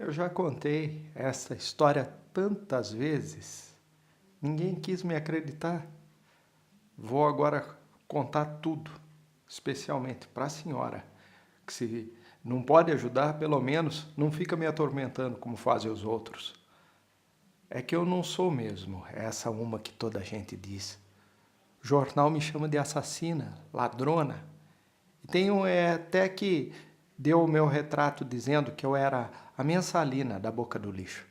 Eu já contei essa história tantas vezes, ninguém quis me acreditar. Vou agora contar tudo, especialmente para a senhora, que se não pode ajudar, pelo menos não fica me atormentando como fazem os outros. É que eu não sou mesmo essa uma que toda a gente diz. O jornal me chama de assassina, ladrona. E tem até que deu o meu retrato dizendo que eu era a mensalina da boca do lixo.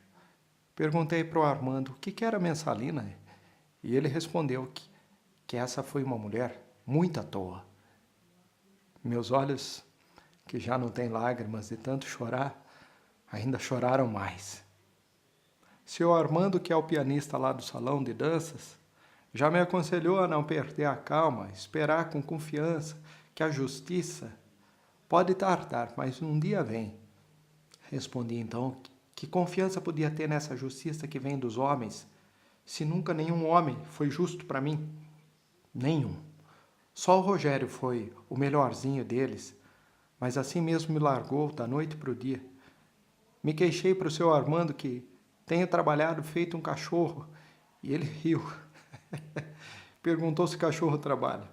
Perguntei para o Armando o que era mensalina e ele respondeu que essa foi uma mulher muito à toa. Meus olhos, que já não têm lágrimas de tanto chorar, ainda choraram mais. Seu Armando, que é o pianista lá do salão de danças, já me aconselhou a não perder a calma, esperar com confiança que a justiça pode tardar, mas um dia vem. Respondi então que confiança podia ter nessa justiça que vem dos homens, se nunca nenhum homem foi justo para mim? Nenhum. Só o Rogério foi o melhorzinho deles, mas assim mesmo me largou da noite para o dia. Me queixei para o seu Armando que tenho trabalhado feito um cachorro e ele riu. Perguntou se cachorro trabalha.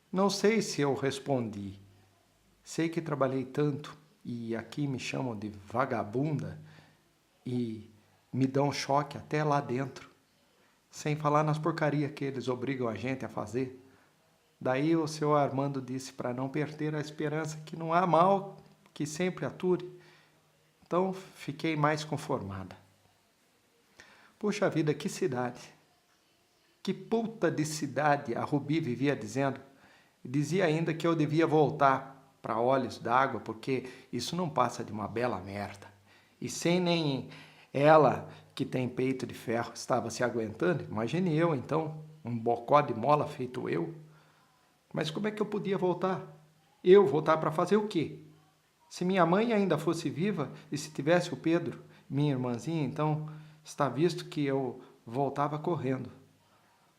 Não sei se eu respondi. Sei que trabalhei tanto e aqui me chamam de vagabunda e me dão choque até lá dentro, sem falar nas porcarias que eles obrigam a gente a fazer. Daí o seu Armando disse para não perder a esperança que não há mal que sempre ature. Então fiquei mais conformada. Puxa vida, que cidade! Que puta de cidade, a Rubi vivia dizendo. E dizia ainda que eu devia voltar para Olhos d'Água, porque isso não passa de uma bela merda. E sem nem ela, que tem peito de ferro, estava se aguentando, imagine eu então, um bocó de mola feito eu. Mas como é que eu podia voltar? Eu voltar para fazer o quê? Se minha mãe ainda fosse viva e se tivesse o Pedro, minha irmãzinha, então está visto que eu voltava correndo.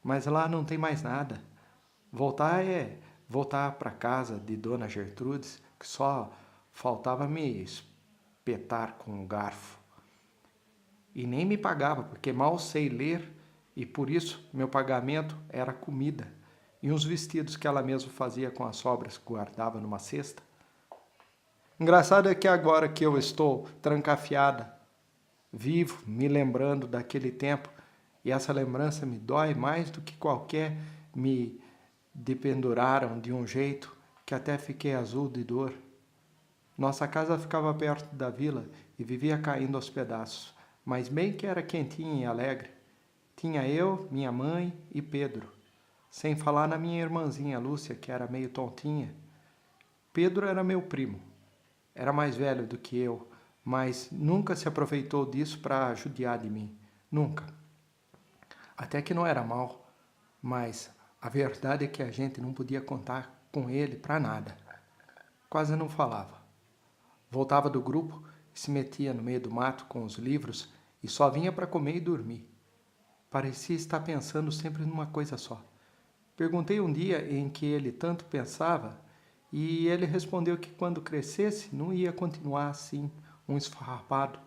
Mas lá não tem mais nada. Voltar é voltar para casa de Dona Gertrudes, que só faltava me espetar com um garfo. E nem me pagava, porque mal sei ler e por isso meu pagamento era comida e uns vestidos que ela mesma fazia com as sobras que guardava numa cesta. Engraçado é que agora que eu estou trancafiada, vivo, me lembrando daquele tempo, e essa lembrança me dói mais do que qualquer, me dependuraram de um jeito que até fiquei azul de dor. Nossa casa ficava perto da vila e vivia caindo aos pedaços, mas bem que era quentinha e alegre. Tinha eu, minha mãe e Pedro, sem falar na minha irmãzinha Lúcia, que era meio tontinha. Pedro era meu primo. Era mais velho do que eu, mas nunca se aproveitou disso para judiar de mim. Nunca. Até que não era mal, mas a verdade é que a gente não podia contar com ele para nada. Quase não falava. Voltava do grupo e se metia no meio do mato com os livros e só vinha para comer e dormir. Parecia estar pensando sempre numa coisa só. Perguntei um dia em que ele tanto pensava e ele respondeu que quando crescesse não ia continuar assim, um esfarrapado,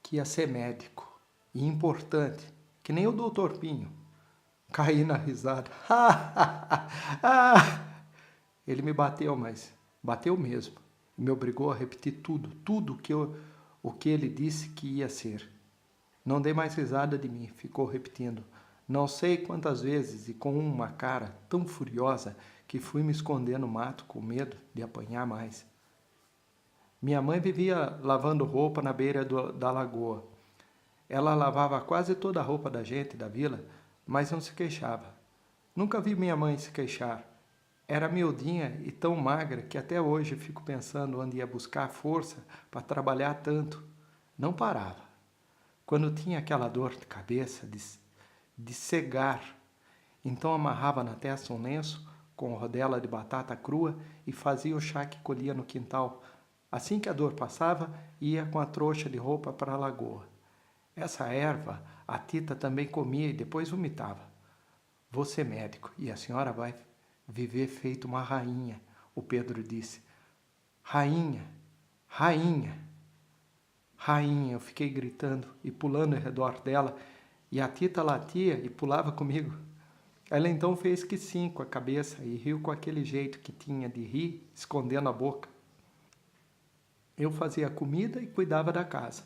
que ia ser médico e importante, que nem o doutor Pinho. Caí na risada. Ele me bateu, mas bateu mesmo. E me obrigou a repetir tudo o que ele disse que ia ser. Não dei mais risada de mim, ficou repetindo. Não sei quantas vezes e com uma cara tão furiosa que fui me esconder no mato com medo de apanhar mais. Minha mãe vivia lavando roupa na beira da lagoa. Ela lavava quase toda a roupa da gente da vila, mas não se queixava. Nunca vi minha mãe se queixar. Era miudinha e tão magra que até hoje fico pensando onde ia buscar força para trabalhar tanto. Não parava. Quando tinha aquela dor de cabeça, de cegar, então amarrava na testa um lenço com rodela de batata crua e fazia o chá que colhia no quintal. Assim que a dor passava, ia com a trouxa de roupa para a lagoa. Essa erva a Tita também comia e depois vomitava. Vou ser médico e a senhora vai viver feito uma rainha, o Pedro disse. Rainha, rainha, Rainha, eu fiquei gritando e pulando ao redor dela, e a Tita latia e pulava comigo. Ela então fez que sim com a cabeça e riu com aquele jeito que tinha de rir, escondendo a boca. Eu fazia a comida e cuidava da casa.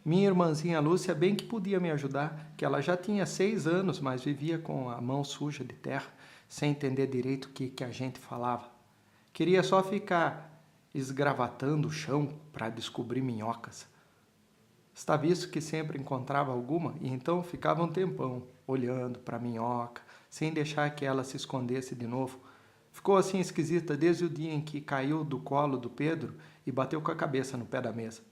Minha irmãzinha Lúcia bem que podia me ajudar, que ela já tinha 6 anos, mas vivia com a mão suja de terra, sem entender direito o que a gente falava. Queria só ficar esgravatando o chão para descobrir minhocas. Está visto que sempre encontrava alguma e então ficava um tempão olhando para a minhoca, sem deixar que ela se escondesse de novo. Ficou assim esquisita desde o dia em que caiu do colo do Pedro e bateu com a cabeça no pé da mesa.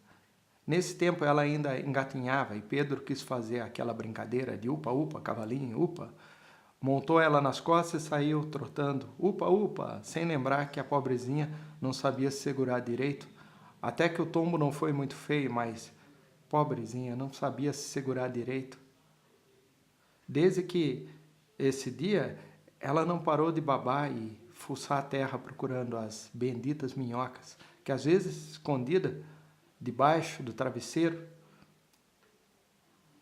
Nesse tempo ela ainda engatinhava e Pedro quis fazer aquela brincadeira de upa-upa, cavalinho, upa. Montou ela nas costas e saiu trotando, upa-upa, sem lembrar que a pobrezinha não sabia se segurar direito. Até que o tombo não foi muito feio, mas pobrezinha não sabia se segurar direito. Desde que esse dia, ela não parou de babar e fuçar a terra procurando as benditas minhocas, que às vezes escondida debaixo do travesseiro,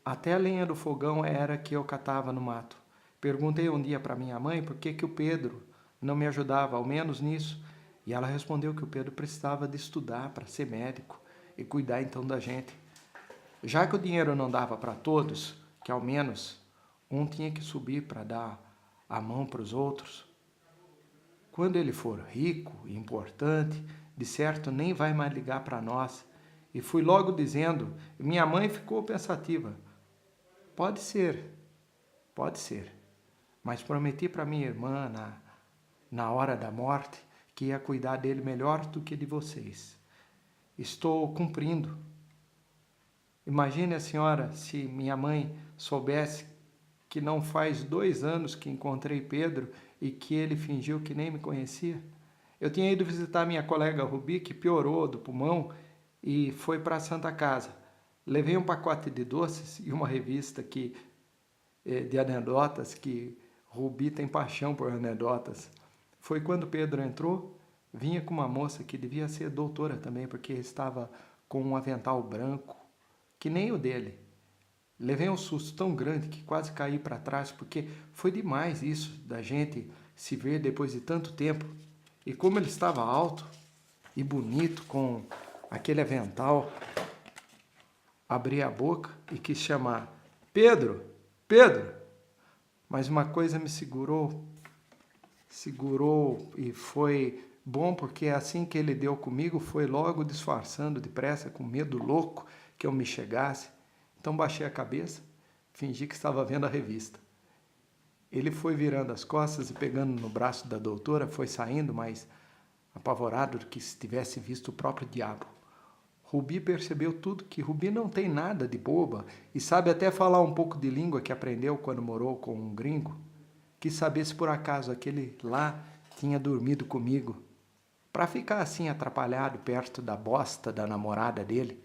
até a lenha do fogão era que eu catava no mato. Perguntei um dia para minha mãe por que o Pedro não me ajudava, ao menos nisso, e ela respondeu que o Pedro precisava de estudar para ser médico e cuidar então da gente. Já que o dinheiro não dava para todos, que ao menos um tinha que subir para dar a mão para os outros. Quando ele for rico e importante, de certo nem vai mais ligar para nós. E fui logo dizendo, minha mãe ficou pensativa. Pode ser, mas prometi para minha irmã na hora da morte que ia cuidar dele melhor do que de vocês. Estou cumprindo. Imagine a senhora se minha mãe soubesse que não faz 2 anos que encontrei Pedro e que ele fingiu que nem me conhecia. Eu tinha ido visitar minha colega Rubi, que piorou do pulmão e foi para a Santa Casa. Levei um pacote de doces e uma revista de anedotas, que Rubi tem paixão por anedotas. Foi quando Pedro entrou, vinha com uma moça que devia ser doutora também, porque estava com um avental branco, que nem o dele. Levei um susto tão grande que quase caí para trás, porque foi demais isso, da gente se ver depois de tanto tempo. E como ele estava alto e bonito, com aquele avental, abri a boca e quis chamar, Pedro, Pedro! Mas uma coisa me segurou e foi bom, porque assim que ele deu comigo, foi logo disfarçando depressa, com medo louco que eu me chegasse. Então baixei a cabeça, fingi que estava vendo a revista. Ele foi virando as costas e pegando no braço da doutora, foi saindo, mas apavorado do que se tivesse visto o próprio diabo. Rubi percebeu tudo, que Rubi não tem nada de boba e sabe até falar um pouco de língua que aprendeu quando morou com um gringo. Quis saber se por acaso aquele lá tinha dormido comigo, para ficar assim atrapalhado perto da bosta da namorada dele.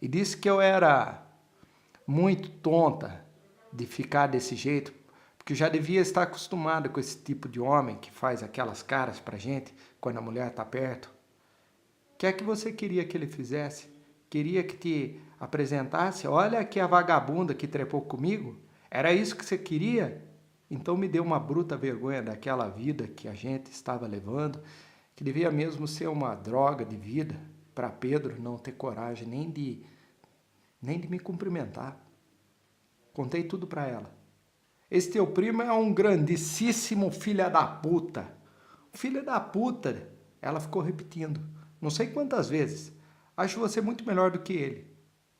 E disse que eu era muito tonta de ficar desse jeito, porque eu já devia estar acostumado com esse tipo de homem que faz aquelas caras pra gente quando a mulher está perto. O que é que você queria que ele fizesse? Queria que te apresentasse? Olha aqui a vagabunda que trepou comigo. Era isso que você queria? Então me deu uma bruta vergonha daquela vida que a gente estava levando, que devia mesmo ser uma droga de vida, para Pedro não ter coragem nem de me cumprimentar. Contei tudo para ela. Esse teu primo é um grandíssimo filho da puta. Filho da puta, ela ficou repetindo, não sei quantas vezes. Acho você muito melhor do que ele.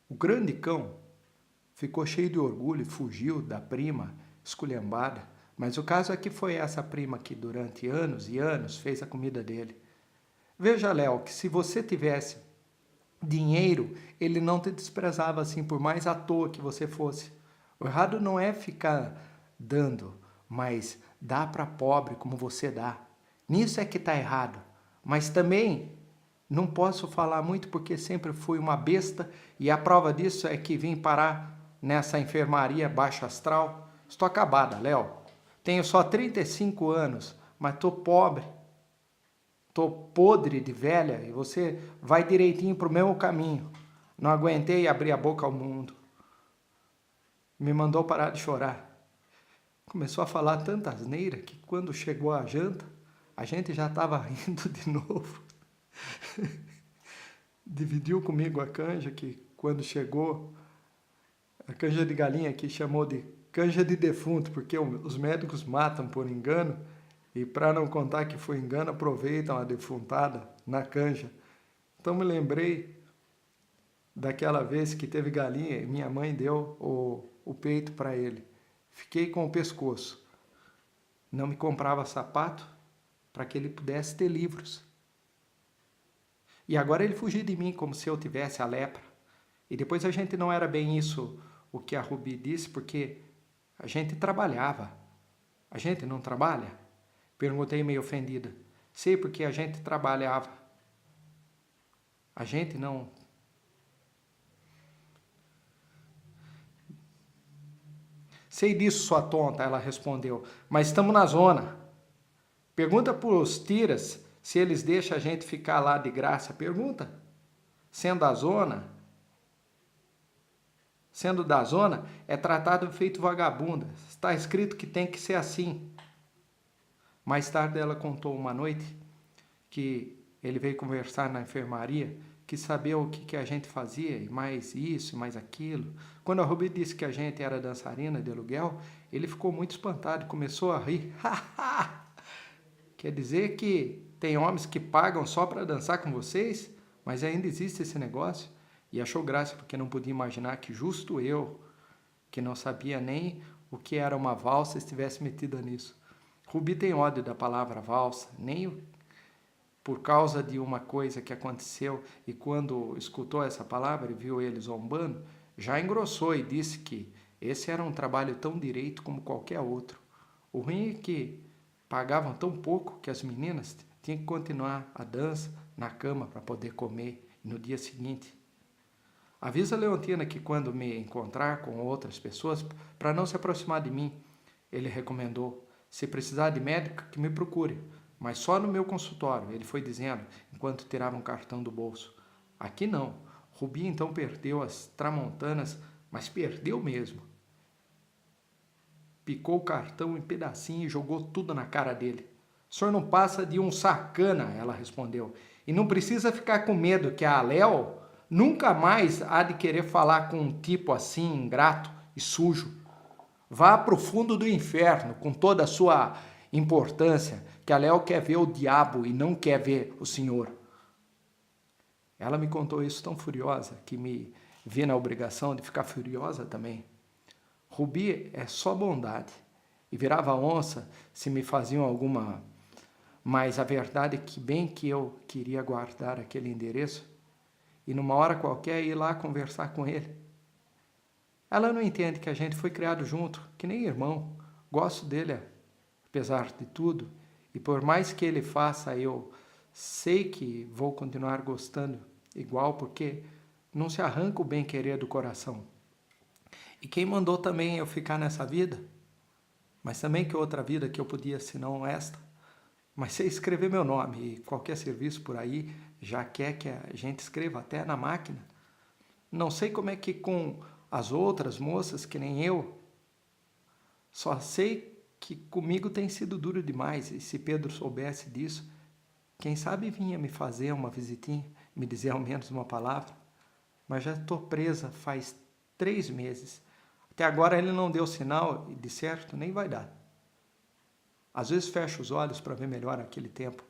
O grande cão ficou cheio de orgulho e fugiu da prima esculhambada. Mas o caso é que foi essa prima que durante anos e anos fez a comida dele. Veja, Léo, que se você tivesse dinheiro, ele não te desprezava assim, por mais à toa que você fosse. O errado não é ficar dando, mas dá para pobre como você dá. Nisso é que está errado. Mas também não posso falar muito porque sempre fui uma besta e a prova disso é que vim parar nessa enfermaria baixo astral. Estou acabada, Léo. Tenho só 35 anos, mas estou pobre. Estou podre de velha e você vai direitinho para o mesmo caminho. Não aguentei abrir a boca ao mundo. Me mandou parar de chorar. Começou a falar tanta asneira que quando chegou a janta, a gente já estava rindo de novo. Dividiu comigo a canja, que quando chegou, a canja de galinha que chamou de canja de defunto, porque os médicos matam por engano, e para não contar que foi engano, aproveitam a defuntada na canja. Então me lembrei daquela vez que teve galinha e minha mãe deu o peito para ele. Fiquei com o pescoço. Não me comprava sapato para que ele pudesse ter livros. E agora ele fugiu de mim como se eu tivesse a lepra. E depois a gente não era bem isso o que a Rubi disse, porque a gente trabalhava. A gente não trabalha? Perguntei meio ofendida. Sei, porque a gente trabalhava. A gente não... Sei disso, sua tonta, ela respondeu, mas estamos na zona. Pergunta para os tiras se eles deixam a gente ficar lá de graça. Pergunta. Sendo da zona, é tratado feito vagabunda. Está escrito que tem que ser assim. Mais tarde ela contou uma noite que ele veio conversar na enfermaria, que sabia o que a gente fazia, e mais isso, e mais aquilo. Quando a Rubi disse que a gente era dançarina de aluguel, ele ficou muito espantado e começou a rir. Quer dizer que tem homens que pagam só para dançar com vocês? Mas ainda existe esse negócio? E achou graça porque não podia imaginar que justo eu, que não sabia nem o que era uma valsa, estivesse metida nisso. Rubi tem ódio da palavra valsa, nem por causa de uma coisa que aconteceu, e quando escutou essa palavra e viu ele zombando, já engrossou e disse que esse era um trabalho tão direito como qualquer outro. O ruim é que pagavam tão pouco que as meninas tinham que continuar a dança na cama para poder comer no dia seguinte. Avisa a Leontina que quando me encontrar com outras pessoas, para não se aproximar de mim, ele recomendou. Se precisar de médico, que me procure, mas só no meu consultório, ele foi dizendo, enquanto tirava um cartão do bolso. Aqui não. Rubi então perdeu as tramontanas, mas perdeu mesmo. Picou o cartão em pedacinho e jogou tudo na cara dele. O senhor não passa de um sacana, ela respondeu. E não precisa ficar com medo que a Léo nunca mais há de querer falar com um tipo assim, ingrato e sujo. Vá para o fundo do inferno com toda a sua importância, que a Léo quer ver o diabo e não quer ver o Senhor. Ela me contou isso tão furiosa que me vi na obrigação de ficar furiosa também. Rubi é só bondade e virava onça se me faziam alguma... Mas a verdade é que bem que eu queria guardar aquele endereço e numa hora qualquer ir lá conversar com ele. Ela não entende que a gente foi criado junto, que nem irmão. Gosto dele, apesar de tudo, e por mais que ele faça, eu sei que vou continuar gostando igual, porque não se arranca o bem-querer do coração. E quem mandou também eu ficar nessa vida? Mas também que outra vida que eu podia, senão esta? Mas sei escrever meu nome, e qualquer serviço por aí já quer que a gente escreva até na máquina. Não sei como é que com as outras moças, que nem eu, só sei que comigo tem sido duro demais, e se Pedro soubesse disso, quem sabe vinha me fazer uma visitinha, me dizer ao menos uma palavra. Mas já estou presa faz 3 meses. Até agora ele não deu sinal e de certo nem vai dar. Às vezes fecho os olhos para ver melhor aquele tempo.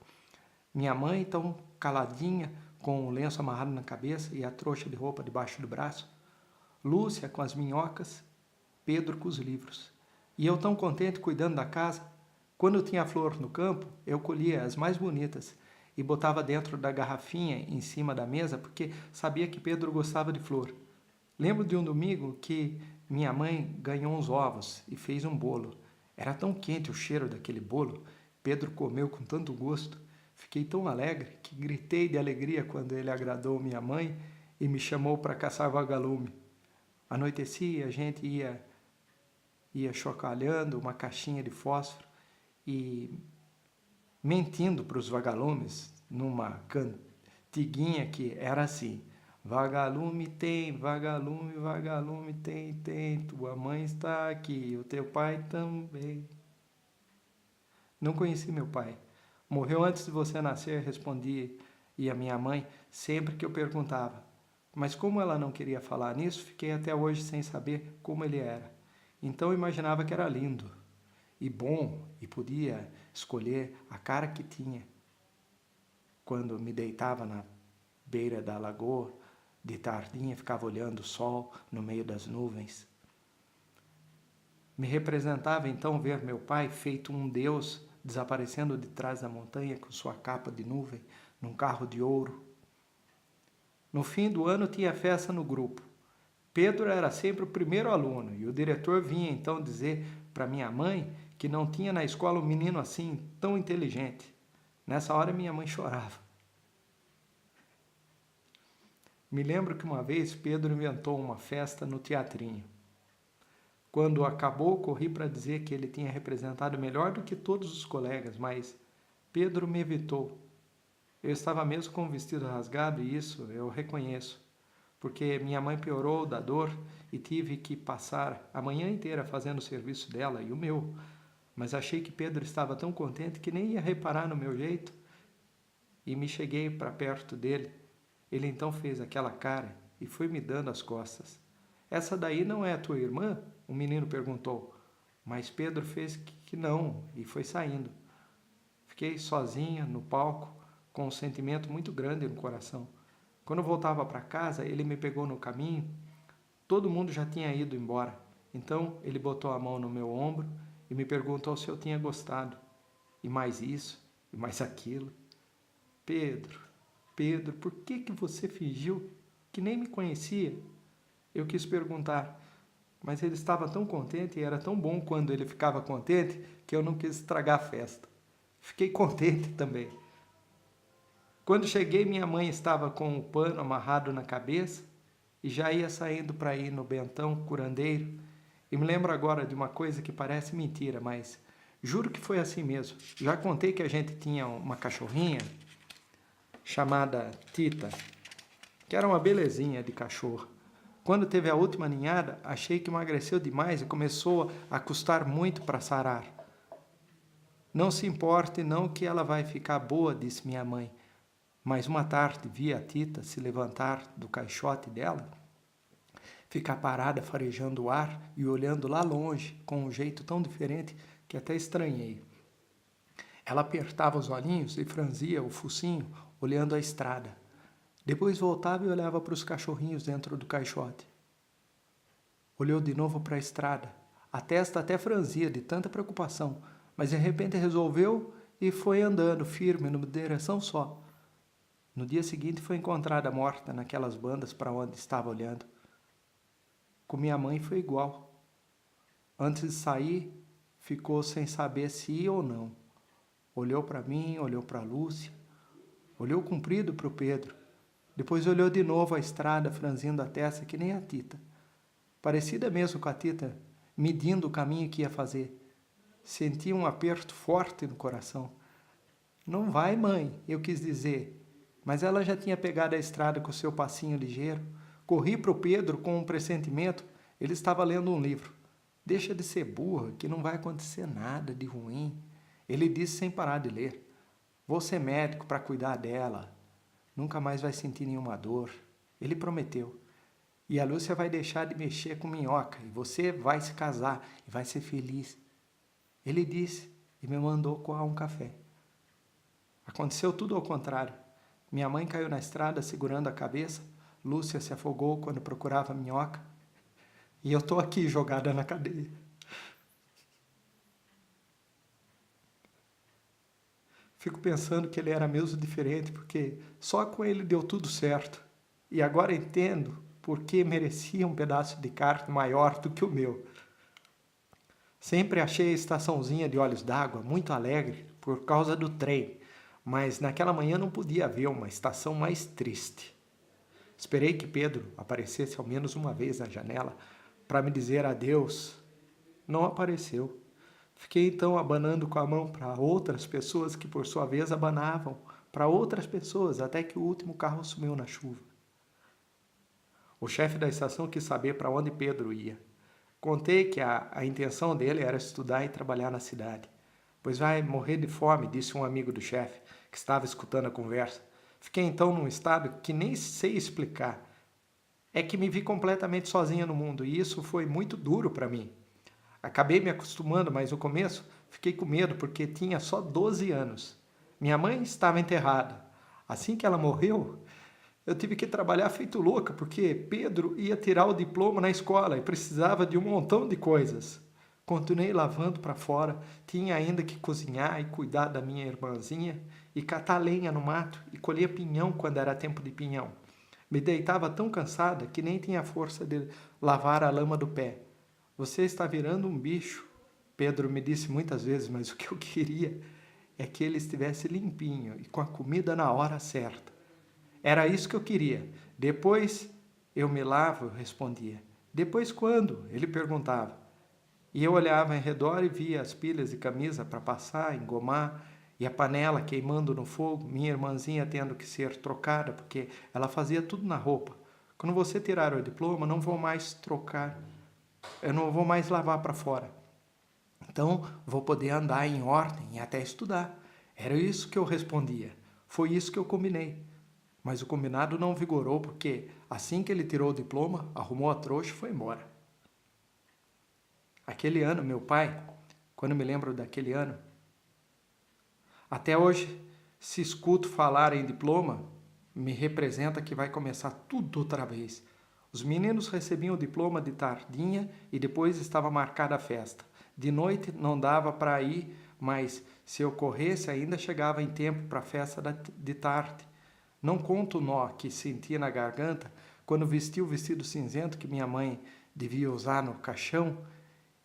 Minha mãe tão caladinha, com o lenço amarrado na cabeça e a trouxa de roupa debaixo do braço. Lúcia com as minhocas, Pedro com os livros. E eu tão contente cuidando da casa. Quando eu tinha flor no campo, eu colhia as mais bonitas e botava dentro da garrafinha em cima da mesa, porque sabia que Pedro gostava de flor. Lembro de um domingo que minha mãe ganhou uns ovos e fez um bolo. Era tão quente o cheiro daquele bolo, Pedro comeu com tanto gosto. Fiquei tão alegre que gritei de alegria quando ele agradou minha mãe e me chamou para caçar vagalume. Anoitecia, a gente ia chocalhando uma caixinha de fósforo e mentindo para os vagalumes numa cantiguinha que era assim: Vagalume tem, vagalume, vagalume tem, tem. Tua mãe está aqui, o teu pai também. Não conheci meu pai. Morreu antes de você nascer, respondi, e a minha mãe, sempre que eu perguntava. Mas como ela não queria falar nisso, fiquei até hoje sem saber como ele era. Então eu imaginava que era lindo e bom e podia escolher a cara que tinha. Quando me deitava na beira da lagoa, de tardinha, ficava olhando o sol no meio das nuvens. Me representava então ver meu pai feito um deus desaparecendo de trás da montanha com sua capa de nuvem num carro de ouro. No fim do ano tinha festa no grupo. Pedro era sempre o primeiro aluno e o diretor vinha então dizer para minha mãe que não tinha na escola um menino assim tão inteligente. Nessa hora minha mãe chorava. Me lembro que uma vez Pedro inventou uma festa no teatrinho. Quando acabou, corri para dizer que ele tinha representado melhor do que todos os colegas, mas Pedro me evitou. Eu estava mesmo com o vestido rasgado e isso eu reconheço, porque minha mãe piorou da dor e tive que passar a manhã inteira fazendo o serviço dela e o meu. Mas achei que Pedro estava tão contente que nem ia reparar no meu jeito e me cheguei para perto dele. Ele então fez aquela cara e foi me dando as costas. Essa daí não é a tua irmã? O menino perguntou. Mas Pedro fez que não e foi saindo. Fiquei sozinha no palco, com um sentimento muito grande no coração. Quando eu voltava para casa, ele me pegou no caminho. Todo mundo já tinha ido embora. Então ele botou a mão no meu ombro e me perguntou se eu tinha gostado. E mais isso, e mais aquilo. Pedro, Pedro, por que você fingiu que nem me conhecia? Eu quis perguntar, mas ele estava tão contente e era tão bom quando ele ficava contente que eu não quis estragar a festa. Fiquei contente também. Quando cheguei, minha mãe estava com o pano amarrado na cabeça e já ia saindo para ir no bentão curandeiro. E me lembro agora de uma coisa que parece mentira, mas juro que foi assim mesmo. Já contei que a gente tinha uma cachorrinha chamada Tita, que era uma belezinha de cachorro. Quando teve a última ninhada, achei que emagreceu demais e começou a custar muito para sarar. Não se importe não que ela vai ficar boa, disse minha mãe. Mas uma tarde vi a Tita se levantar do caixote dela, ficar parada farejando o ar e olhando lá longe, com um jeito tão diferente que até estranhei. Ela apertava os olhinhos e franzia o focinho, olhando a estrada. Depois voltava e olhava para os cachorrinhos dentro do caixote. Olhou de novo para a estrada. A testa até franzia de tanta preocupação, mas de repente resolveu e foi andando firme numa direção só. No dia seguinte foi encontrada morta naquelas bandas para onde estava olhando. Com minha mãe foi igual. Antes de sair, ficou sem saber se ia ou não. Olhou para mim, olhou para a Lúcia, olhou comprido para o Pedro. Depois olhou de novo a estrada, franzindo a testa que nem a Tita. Parecida mesmo com a Tita, medindo o caminho que ia fazer. Senti um aperto forte no coração. Não vai, mãe, eu quis dizer. Mas ela já tinha pegado a estrada com seu passinho ligeiro. Corri para o Pedro com um pressentimento. Ele estava lendo um livro. Deixa de ser burra, que não vai acontecer nada de ruim. Ele disse sem parar de ler. Vou ser médico para cuidar dela. Nunca mais vai sentir nenhuma dor. Ele prometeu. E a Lúcia vai deixar de mexer com minhoca. E você vai se casar e vai ser feliz. Ele disse e me mandou coar um café. Aconteceu tudo ao contrário. Minha mãe caiu na estrada segurando a cabeça. Lúcia se afogou quando procurava minhoca. E eu estou aqui jogada na cadeia. Fico pensando que ele era mesmo diferente, porque só com ele deu tudo certo. E agora entendo por que merecia um pedaço de carne maior do que o meu. Sempre achei a estaçãozinha de Olhos d'Água muito alegre por causa do trem, mas naquela manhã não podia haver uma estação mais triste. Esperei que Pedro aparecesse ao menos uma vez na janela para me dizer adeus. Não apareceu. Fiquei então abanando com a mão para outras pessoas que por sua vez abanavam para outras pessoas até que o último carro sumiu na chuva. O chefe da estação quis saber para onde Pedro ia. Contei que a intenção dele era estudar e trabalhar na cidade. Pois vai morrer de fome, disse um amigo do chefe, que estava escutando a conversa. Fiquei então num estado que nem sei explicar. É que me vi completamente sozinha no mundo e isso foi muito duro para mim. Acabei me acostumando, mas no começo fiquei com medo porque tinha só 12 anos. Minha mãe estava enterrada. Assim que ela morreu, eu tive que trabalhar feito louca porque Pedro ia tirar o diploma na escola e precisava de um montão de coisas. Continuei lavando para fora, tinha ainda que cozinhar e cuidar da minha irmãzinha e catar lenha no mato e colher pinhão quando era tempo de pinhão. Me deitava tão cansada que nem tinha força de lavar a lama do pé. Você está virando um bicho, Pedro me disse muitas vezes, mas o que eu queria é que ele estivesse limpinho e com a comida na hora certa. Era isso que eu queria. Depois eu me lavo, eu respondia. Depois quando? Ele perguntava. E eu olhava em redor e via as pilhas de camisa para passar, engomar, e a panela queimando no fogo, minha irmãzinha tendo que ser trocada, porque ela fazia tudo na roupa. Quando você tirar o diploma, não vou mais trocar, eu não vou mais lavar para fora. Então, vou poder andar em ordem e até estudar. Era isso que eu respondia. Foi isso que eu combinei. Mas o combinado não vigorou porque, assim que ele tirou o diploma, arrumou a trouxa e foi embora. Aquele ano, meu pai, quando me lembro daquele ano, até hoje, se escuto falar em diploma, me representa que vai começar tudo outra vez. Os meninos recebiam o diploma de tardinha e depois estava marcada a festa. De noite não dava para ir, mas se ocorresse ainda chegava em tempo para a festa de tarde. Não conto o nó que senti na garganta quando vesti o vestido cinzento que minha mãe devia usar no caixão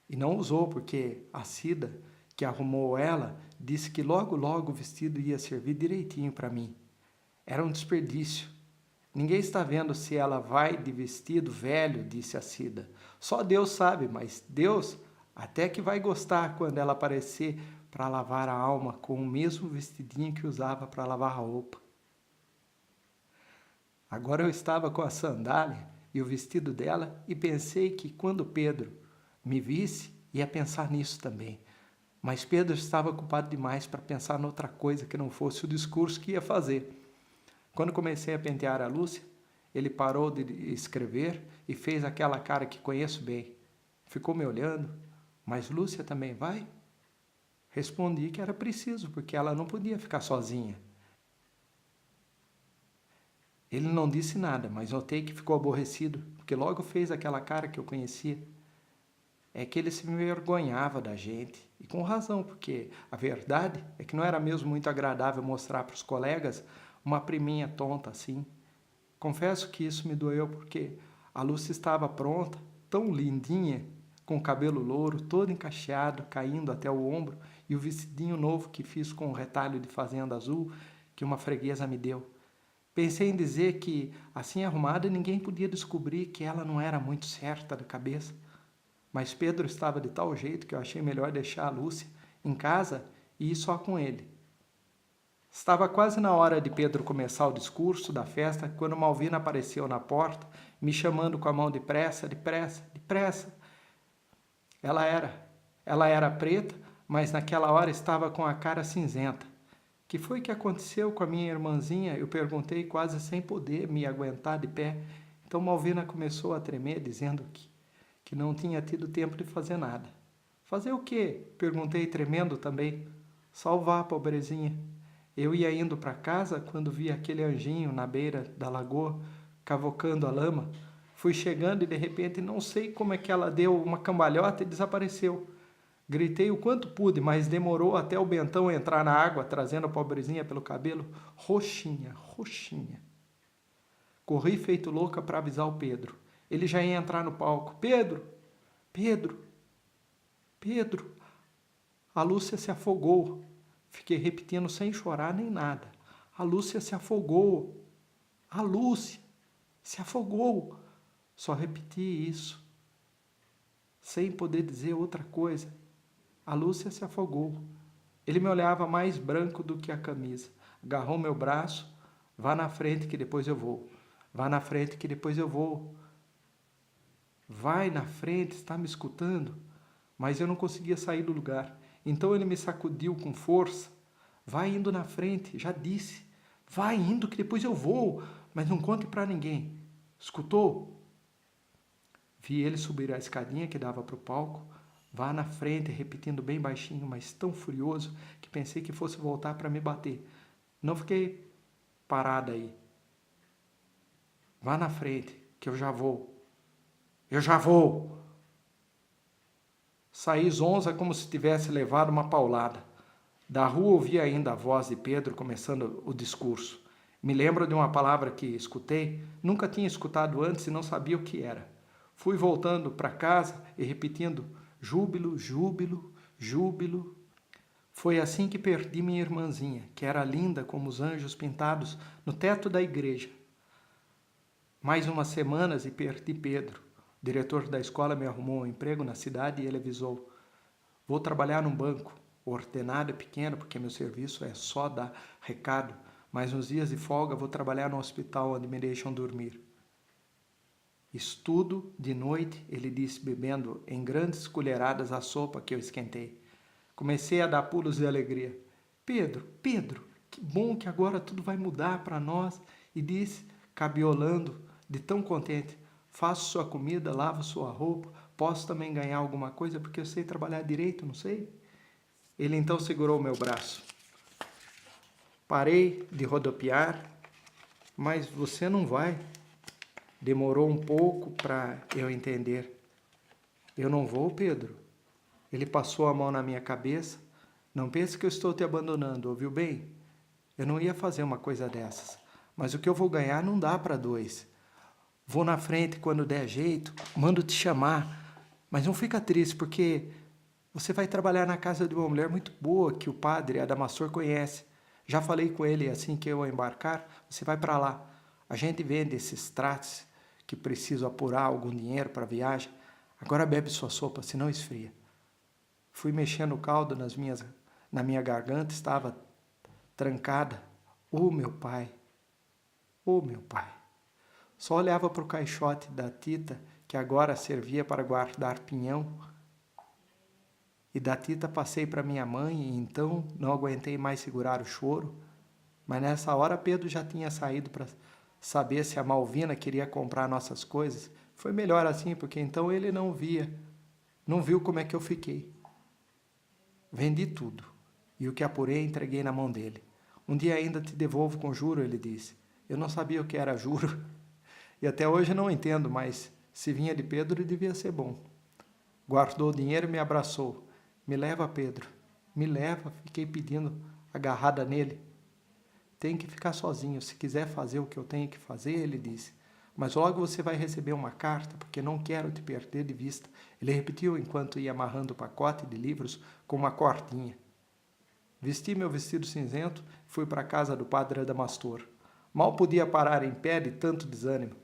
e não usou porque a Cida, que arrumou ela, disse que logo logo o vestido ia servir direitinho para mim. Era um desperdício. Ninguém está vendo se ela vai de vestido velho, disse a Cida. Só Deus sabe, mas Deus até que vai gostar quando ela aparecer para lavar a alma com o mesmo vestidinho que usava para lavar a roupa. Agora eu estava com a sandália e o vestido dela e pensei que quando Pedro me visse, ia pensar nisso também. Mas Pedro estava ocupado demais para pensar noutra coisa que não fosse o discurso que ia fazer. Quando comecei a pentear a Lúcia, ele parou de escrever e fez aquela cara que conheço bem. Ficou me olhando. Mas Lúcia também vai? Respondi que era preciso, porque ela não podia ficar sozinha. Ele não disse nada, mas notei que ficou aborrecido, porque logo fez aquela cara que eu conhecia. É que ele se envergonhava da gente, e com razão, porque a verdade é que não era mesmo muito agradável mostrar para os colegas uma priminha tonta assim. Confesso que isso me doeu porque a Lúcia estava pronta, tão lindinha, com o cabelo louro, todo encaixeado, caindo até o ombro, e o vestidinho novo que fiz com um retalho de fazenda azul que uma freguesa me deu. Pensei em dizer que, assim arrumada, ninguém podia descobrir que ela não era muito certa da cabeça. Mas Pedro estava de tal jeito que eu achei melhor deixar a Lúcia em casa e ir só com ele. Estava quase na hora de Pedro começar o discurso da festa quando Malvina apareceu na porta, me chamando com a mão depressa, depressa, depressa. Ela era preta, mas naquela hora estava com a cara cinzenta. Que foi que aconteceu com a minha irmãzinha? Eu perguntei quase sem poder me aguentar de pé. Então Malvina começou a tremer, dizendo que não tinha tido tempo de fazer nada. Fazer o quê? Perguntei tremendo também. Salvar a pobrezinha. Eu ia indo para casa quando vi aquele anjinho na beira da lagoa, cavocando a lama. Fui chegando e de repente não sei como é que ela deu uma cambalhota e desapareceu. Gritei o quanto pude, mas demorou até o Bentão entrar na água, trazendo a pobrezinha pelo cabelo, roxinha, roxinha. Corri feito louca para avisar o Pedro. Ele já ia entrar no palco. Pedro! Pedro! Pedro! A Lúcia se afogou. Fiquei repetindo sem chorar nem nada. A Lúcia se afogou. A Lúcia se afogou. Só repeti isso, sem poder dizer outra coisa. A Lúcia se afogou. Ele me olhava mais branco do que a camisa. Agarrou meu braço. Vá na frente que depois eu vou. Vá na frente que depois eu vou. vai na frente, está me escutando? Mas eu não conseguia sair do lugar. Então ele me sacudiu com força. Vai indo na frente, já disse. Vai indo que depois eu vou, mas não conte para ninguém. Escutou? Vi ele subir a escadinha que dava para o palco. Vá na frente, repetindo bem baixinho, mas tão furioso que pensei que fosse voltar para me bater. Não fiquei parada aí. Vá na frente, que eu já vou. Eu já vou! Saí zonza como se tivesse levado uma paulada. Da rua ouvi ainda a voz de Pedro começando o discurso. Me lembro de uma palavra que escutei, nunca tinha escutado antes e não sabia o que era. Fui voltando para casa e repetindo: júbilo, júbilo, júbilo. Foi assim que perdi minha irmãzinha, que era linda como os anjos pintados no teto da igreja. Mais umas semanas e perdi Pedro. O diretor da escola me arrumou um emprego na cidade e ele avisou: vou trabalhar num banco. O ordenado é pequeno porque meu serviço é só dar recado, mas nos dias de folga vou trabalhar no hospital onde me deixam dormir. Estudo de noite, ele disse, bebendo em grandes colheradas a sopa que eu esquentei. Comecei a dar pulos de alegria. Pedro, Pedro, que bom que agora tudo vai mudar para nós. E disse, cabiolando, de tão contente, faço sua comida, lavo sua roupa, posso também ganhar alguma coisa porque eu sei trabalhar direito, não sei? Ele então segurou meu braço. Parei de rodopiar, mas você não vai. Demorou um pouco para eu entender. Eu não vou, Pedro. Ele passou a mão na minha cabeça. Não pense que eu estou te abandonando, ouviu bem? Eu não ia fazer uma coisa dessas. Mas o que eu vou ganhar não dá para dois. Vou na frente quando der jeito, mando te chamar. Mas não fica triste, porque você vai trabalhar na casa de uma mulher muito boa que o padre Adamastor conhece. Já falei com ele, assim que eu embarcar, você vai para lá. A gente vende esses trates que preciso apurar algum dinheiro para a viagem. Agora bebe sua sopa, senão esfria. Fui mexendo o caldo na minha garganta, estava trancada. Meu pai, meu pai. Só olhava para o caixote da Tita, que agora servia para guardar pinhão. E da Tita passei para minha mãe e então não aguentei mais segurar o choro. Mas nessa hora Pedro já tinha saído para saber se a Malvina queria comprar nossas coisas. Foi melhor assim, porque então ele não viu como é que eu fiquei. Vendi tudo, e o que apurei entreguei na mão dele. Um dia ainda te devolvo com juro, ele disse. Eu não sabia o que era juro, e até hoje não entendo, mas se vinha de Pedro devia ser bom. Guardou o dinheiro e me abraçou. Me leva, Pedro, me leva, fiquei pedindo, agarrada nele. Tem que ficar sozinho, se quiser fazer o que eu tenho que fazer, ele disse. Mas logo você vai receber uma carta, porque não quero te perder de vista. Ele repetiu enquanto ia amarrando o pacote de livros com uma cordinha. Vesti meu vestido cinzento e fui para a casa do padre Adamastor. Mal podia parar em pé de tanto desânimo.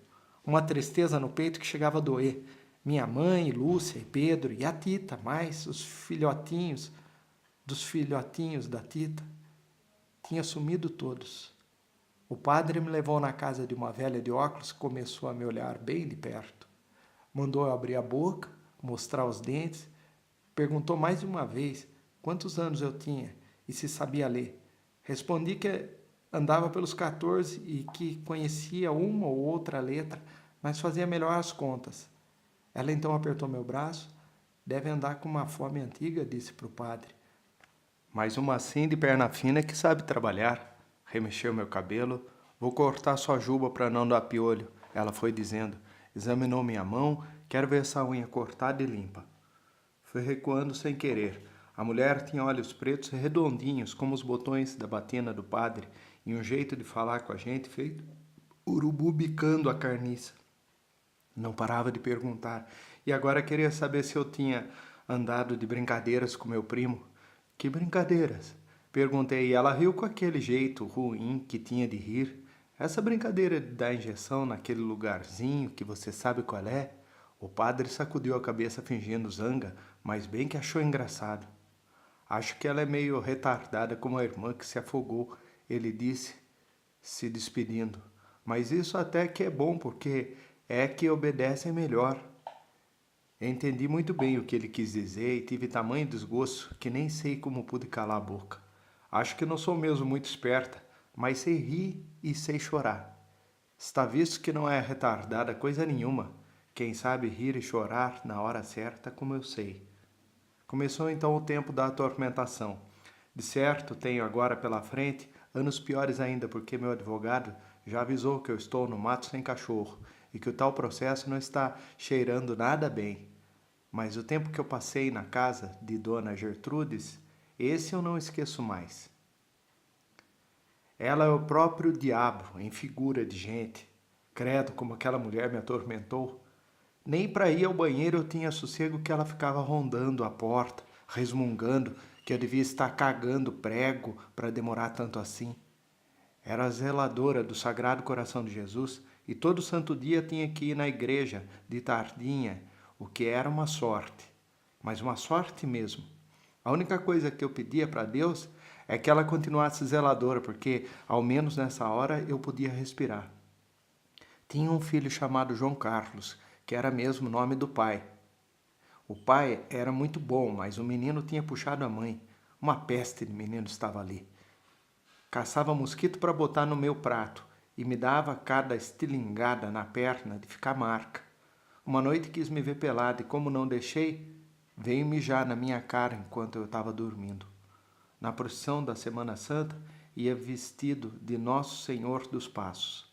Uma tristeza no peito que chegava a doer. Minha mãe, Lúcia e Pedro e a Tita, mais os filhotinhos dos filhotinhos da Tita, tinham sumido todos. O padre me levou na casa de uma velha de óculos que começou a me olhar bem de perto. Mandou eu abrir a boca, mostrar os dentes, perguntou mais de uma vez quantos anos eu tinha e se sabia ler. Respondi que andava pelos 14 e que conhecia uma ou outra letra, mas fazia melhor as contas. Ela então apertou meu braço. Deve andar com uma fome antiga, disse para o padre. Mas uma assim de perna fina que sabe trabalhar. Remexeu meu cabelo. Vou cortar sua juba para não dar piolho, ela foi dizendo. Examinou minha mão. Quero ver essa unha cortada e limpa. Fui recuando sem querer. A mulher tinha olhos pretos redondinhos, como os botões da batina do padre, e um jeito de falar com a gente feito urubu bicando a carniça. Não parava de perguntar. E agora queria saber se eu tinha andado de brincadeiras com meu primo. Que brincadeiras? Perguntei e ela riu com aquele jeito ruim que tinha de rir. Essa brincadeira de dar injeção naquele lugarzinho que você sabe qual é? O padre sacudiu a cabeça fingindo zanga, mas bem que achou engraçado. Acho que ela é meio retardada como a irmã que se afogou, ele disse, se despedindo. Mas isso até que é bom, porque é que obedecem melhor. Entendi muito bem o que ele quis dizer e tive tamanho desgosto que nem sei como pude calar a boca. Acho que não sou mesmo muito esperta, mas sei rir e sei chorar. Está visto que não é retardada coisa nenhuma. Quem sabe rir e chorar na hora certa, como eu sei. Começou então o tempo da atormentação. De certo, tenho agora pela frente anos piores ainda, porque meu advogado já avisou que eu estou no mato sem cachorro e que o tal processo não está cheirando nada bem. Mas o tempo que eu passei na casa de Dona Gertrudes, esse eu não esqueço mais. Ela é o próprio diabo em figura de gente. Credo, como aquela mulher me atormentou. Nem para ir ao banheiro eu tinha sossego que ela ficava rondando a porta, resmungando que eu devia estar cagando prego para demorar tanto assim. Era a zeladora do Sagrado Coração de Jesus e todo santo dia tinha que ir na igreja de tardinha, o que era uma sorte, mas uma sorte mesmo. A única coisa que eu pedia para Deus é que ela continuasse zeladora, porque ao menos nessa hora eu podia respirar. Tinha um filho chamado João Carlos, que era mesmo o nome do pai. O pai era muito bom, mas o menino tinha puxado a mãe. Uma peste de menino estava ali. Caçava mosquito para botar no meu prato e me dava cada estilingada na perna de ficar marca. Uma noite quis me ver pelado e, como não deixei, veio mijar na minha cara enquanto eu estava dormindo. Na procissão da Semana Santa, ia vestido de Nosso Senhor dos Passos.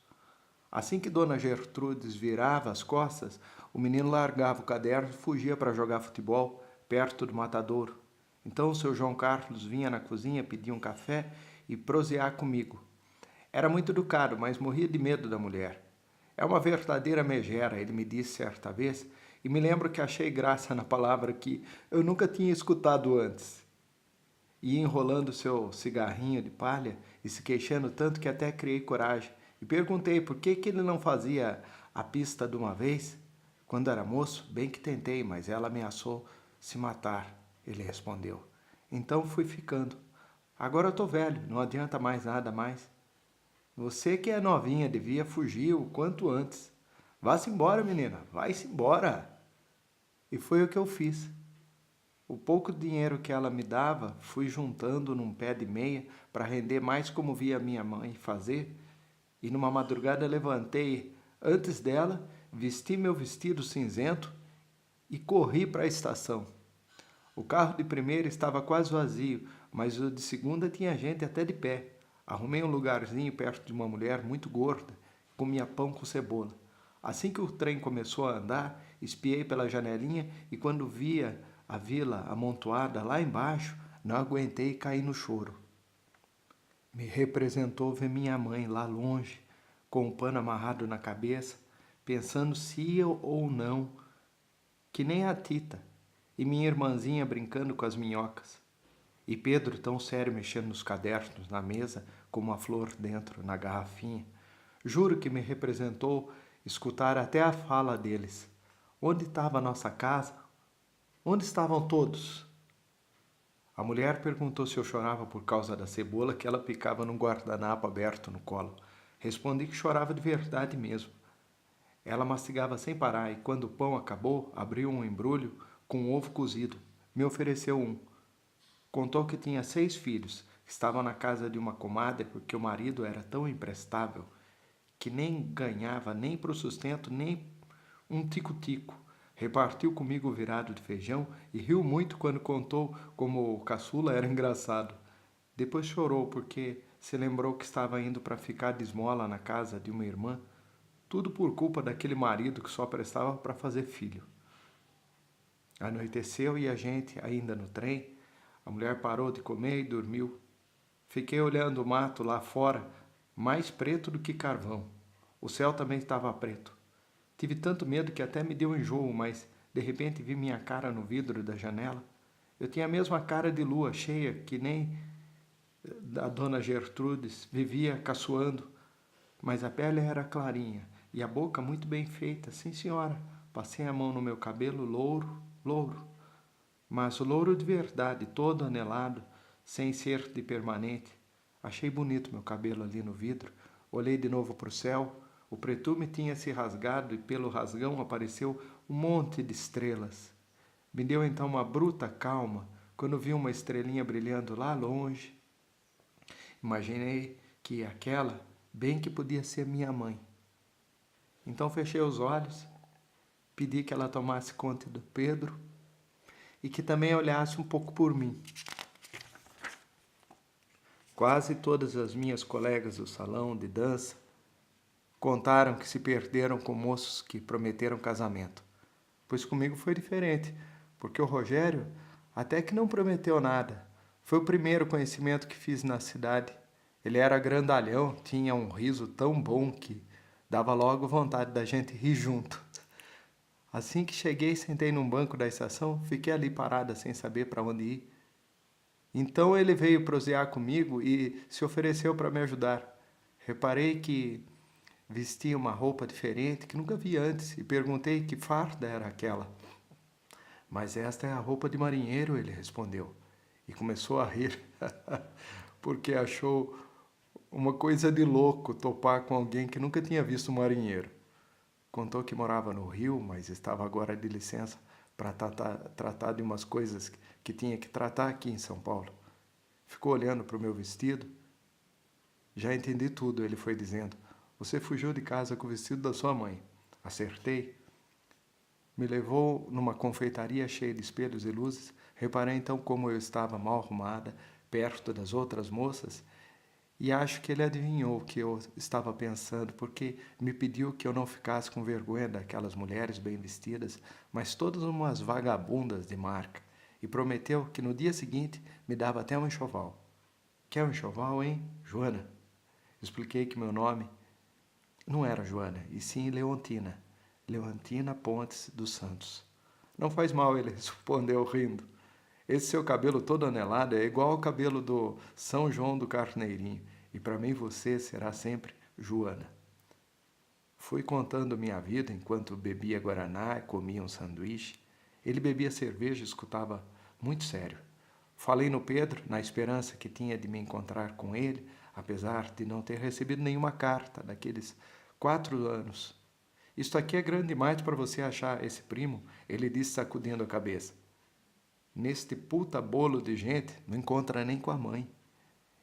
Assim que Dona Gertrudes virava as costas, o menino largava o caderno e fugia para jogar futebol perto do matadouro. Então o seu João Carlos vinha na cozinha, pedia um café e prosear comigo. Era muito educado, mas morria de medo da mulher. É uma verdadeira megera, ele me disse certa vez, e me lembro que achei graça na palavra que eu nunca tinha escutado antes. Ia enrolando seu cigarrinho de palha e se queixando tanto que até criei coragem. E perguntei por que ele não fazia a pista de uma vez. Quando era moço, bem que tentei, mas ela ameaçou se matar, ele respondeu. Então fui ficando. Agora eu tô velho, não adianta mais nada mais. Você que é novinha devia fugir o quanto antes. Vá-se embora, menina, vai-se embora. E foi o que eu fiz. O pouco dinheiro que ela me dava, fui juntando num pé de meia para render mais como via minha mãe fazer. E numa madrugada levantei antes dela, vesti meu vestido cinzento e corri para a estação. O carro de primeira estava quase vazio, mas o de segunda tinha gente até de pé. Arrumei um lugarzinho perto de uma mulher muito gorda, que comia pão com cebola. Assim que o trem começou a andar, espiei pela janelinha e quando via a vila amontoada lá embaixo, não aguentei e caí no choro. Me representou ver minha mãe lá longe, com o pano amarrado na cabeça, pensando se ia ou não, que nem a Tita, e minha irmãzinha brincando com as minhocas. E Pedro tão sério mexendo nos cadernos na mesa, com uma flor dentro na garrafinha. Juro que me representou escutar até a fala deles. Onde estava a nossa casa? Onde estavam todos? A mulher perguntou se eu chorava por causa da cebola que ela picava num guardanapo aberto no colo. Respondi que chorava de verdade mesmo. Ela mastigava sem parar e, quando o pão acabou, abriu um embrulho com um ovo cozido. Me ofereceu um. Contou que tinha 6 filhos, que estavam na casa de uma comadre porque o marido era tão imprestável que nem ganhava nem para o sustento nem um tico-tico. Repartiu comigo o virado de feijão e riu muito quando contou como o caçula era engraçado. Depois chorou porque se lembrou que estava indo para ficar de esmola na casa de uma irmã, tudo por culpa daquele marido que só prestava para fazer filho. Anoiteceu e a gente, ainda no trem, a mulher parou de comer e dormiu. Fiquei olhando o mato lá fora, mais preto do que carvão. O céu também estava preto. Tive tanto medo que até me deu enjoo, mas de repente vi minha cara no vidro da janela. Eu tinha a mesma cara de lua cheia, que nem a dona Gertrudes, vivia caçoando, mas a pele era clarinha e a boca muito bem feita. Sim, senhora. Passei a mão no meu cabelo, louro, louro. Mas o louro de verdade, todo anelado, sem ser de permanente. Achei bonito meu cabelo ali no vidro. Olhei de novo para o céu. O pretume tinha se rasgado e pelo rasgão apareceu um monte de estrelas. Me deu então uma bruta calma quando vi uma estrelinha brilhando lá longe. Imaginei que aquela bem que podia ser minha mãe. Então fechei os olhos, pedi que ela tomasse conta do Pedro e que também olhasse um pouco por mim. Quase todas as minhas colegas do salão de dança contaram que se perderam com moços que prometeram casamento. Pois comigo foi diferente, porque o Rogério até que não prometeu nada. Foi o primeiro conhecimento que fiz na cidade. Ele era grandalhão, tinha um riso tão bom que dava logo vontade da gente rir junto. Assim que cheguei, sentei num banco da estação, fiquei ali parada sem saber para onde ir. Então ele veio prosear comigo e se ofereceu para me ajudar. Reparei que vestia uma roupa diferente que nunca vi antes e perguntei que farda era aquela. Mas esta é a roupa de marinheiro, ele respondeu. E começou a rir, porque achou uma coisa de louco topar com alguém que nunca tinha visto um marinheiro. Contou que morava no Rio, mas estava agora de licença para tratar de umas coisas que tinha que tratar aqui em São Paulo. Ficou olhando para o meu vestido. Já entendi tudo, ele foi dizendo. Você fugiu de casa com o vestido da sua mãe. Acertei. Me levou numa confeitaria cheia de espelhos e luzes. Reparei então como eu estava mal arrumada, perto das outras moças, e acho que ele adivinhou o que eu estava pensando, porque me pediu que eu não ficasse com vergonha daquelas mulheres bem vestidas, mas todas umas vagabundas de marca, e prometeu que no dia seguinte me dava até um enxoval. Quer um enxoval, hein, Joana? Expliquei que meu nome não era Joana, e sim Leontina. Leontina Pontes dos Santos. Não faz mal, ele respondeu rindo. Esse seu cabelo todo anelado é igual ao cabelo do São João do Carneirinho, e para mim você será sempre Joana. Fui contando minha vida enquanto bebia guaraná e comia um sanduíche. Ele bebia cerveja e escutava muito sério. Falei no Pedro, na esperança que tinha de me encontrar com ele, apesar de não ter recebido nenhuma carta daqueles 4 anos. Isto aqui é grande demais para você achar esse primo, ele disse sacudindo a cabeça. Neste puta bolo de gente, não encontra nem com a mãe.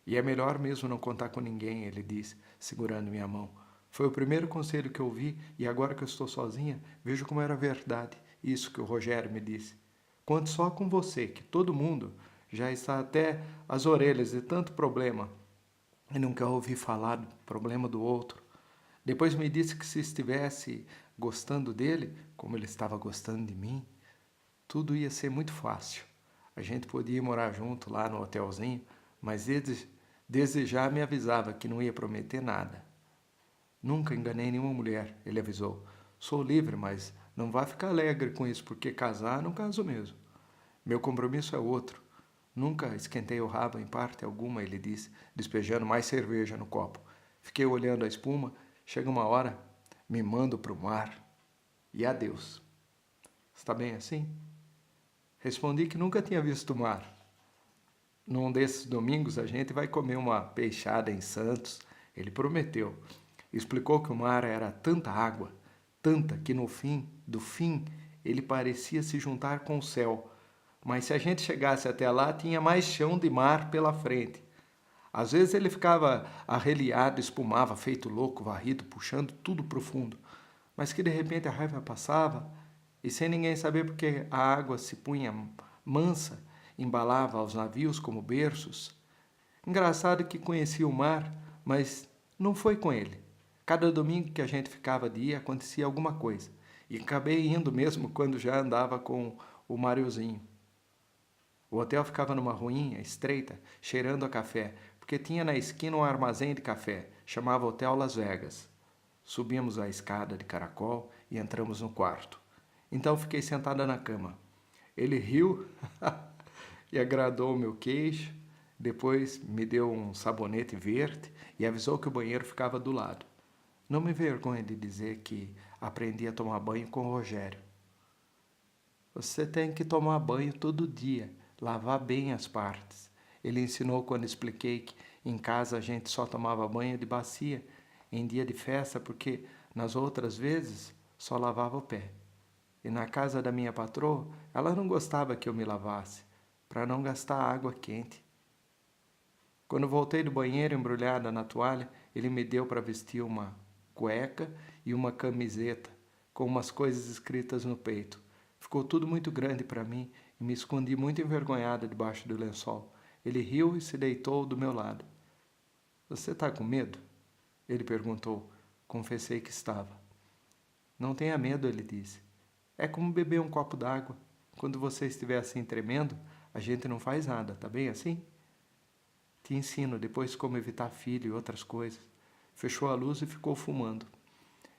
E é melhor mesmo não contar com ninguém, ele disse, segurando minha mão. Foi o primeiro conselho que eu vi e agora que eu estou sozinha, vejo como era verdade isso que o Rogério me disse. Conte só com você, que todo mundo já está até às orelhas de tanto problema e nunca ouvi falar do problema do outro. Depois me disse que se estivesse gostando dele, como ele estava gostando de mim, tudo ia ser muito fácil. A gente podia morar junto lá no hotelzinho, mas desde já me avisava que não ia prometer nada. Nunca enganei nenhuma mulher, ele avisou. Sou livre, mas não vá ficar alegre com isso, porque casar não caso mesmo. Meu compromisso é outro. Nunca esquentei o rabo em parte alguma, ele disse, despejando mais cerveja no copo. Fiquei olhando a espuma. Chega uma hora, me mando para o mar. E adeus. Está bem assim? Respondi que nunca tinha visto o mar. Num desses domingos a gente vai comer uma peixada em Santos. Ele prometeu. Explicou que o mar era tanta água, tanta que no fim, do fim, ele parecia se juntar com o céu. Mas se a gente chegasse até lá, tinha mais chão de mar pela frente. Às vezes ele ficava arreliado, espumava, feito louco, varrido, puxando tudo para o fundo. Mas que de repente a raiva passava e sem ninguém saber porque a água se punha mansa, embalava os navios como berços. Engraçado que conhecia o mar, mas não foi com ele. Cada domingo que a gente ficava de ir, acontecia alguma coisa. E acabei indo mesmo quando já andava com o Mariozinho. O hotel ficava numa ruinha estreita, cheirando a café, porque tinha na esquina um armazém de café, chamava Hotel Las Vegas. Subimos a escada de caracol e entramos no quarto. Então fiquei sentada na cama. Ele riu e agradou o meu queixo, depois me deu um sabonete verde e avisou que o banheiro ficava do lado. Não me envergonho de dizer que aprendi a tomar banho com o Rogério. Você tem que tomar banho todo dia, lavar bem as partes. Ele ensinou quando expliquei que em casa a gente só tomava banho de bacia em dia de festa porque Nas outras vezes, só lavava o pé. E na casa da minha patroa, ela não gostava que eu me lavasse, para não gastar água quente. Quando voltei do banheiro embrulhada na toalha, ele me deu para vestir uma cueca e uma camiseta com umas coisas escritas no peito. Ficou tudo muito grande para mim e me escondi muito envergonhada debaixo do lençol. Ele riu e se deitou do meu lado. Você está com medo? Ele perguntou. Confessei que estava. Não tenha medo, ele disse. É como beber um copo d'água. Quando você estiver assim tremendo, a gente não faz nada, tá bem assim? Te ensino depois como evitar filho e outras coisas. Fechou a luz e ficou fumando.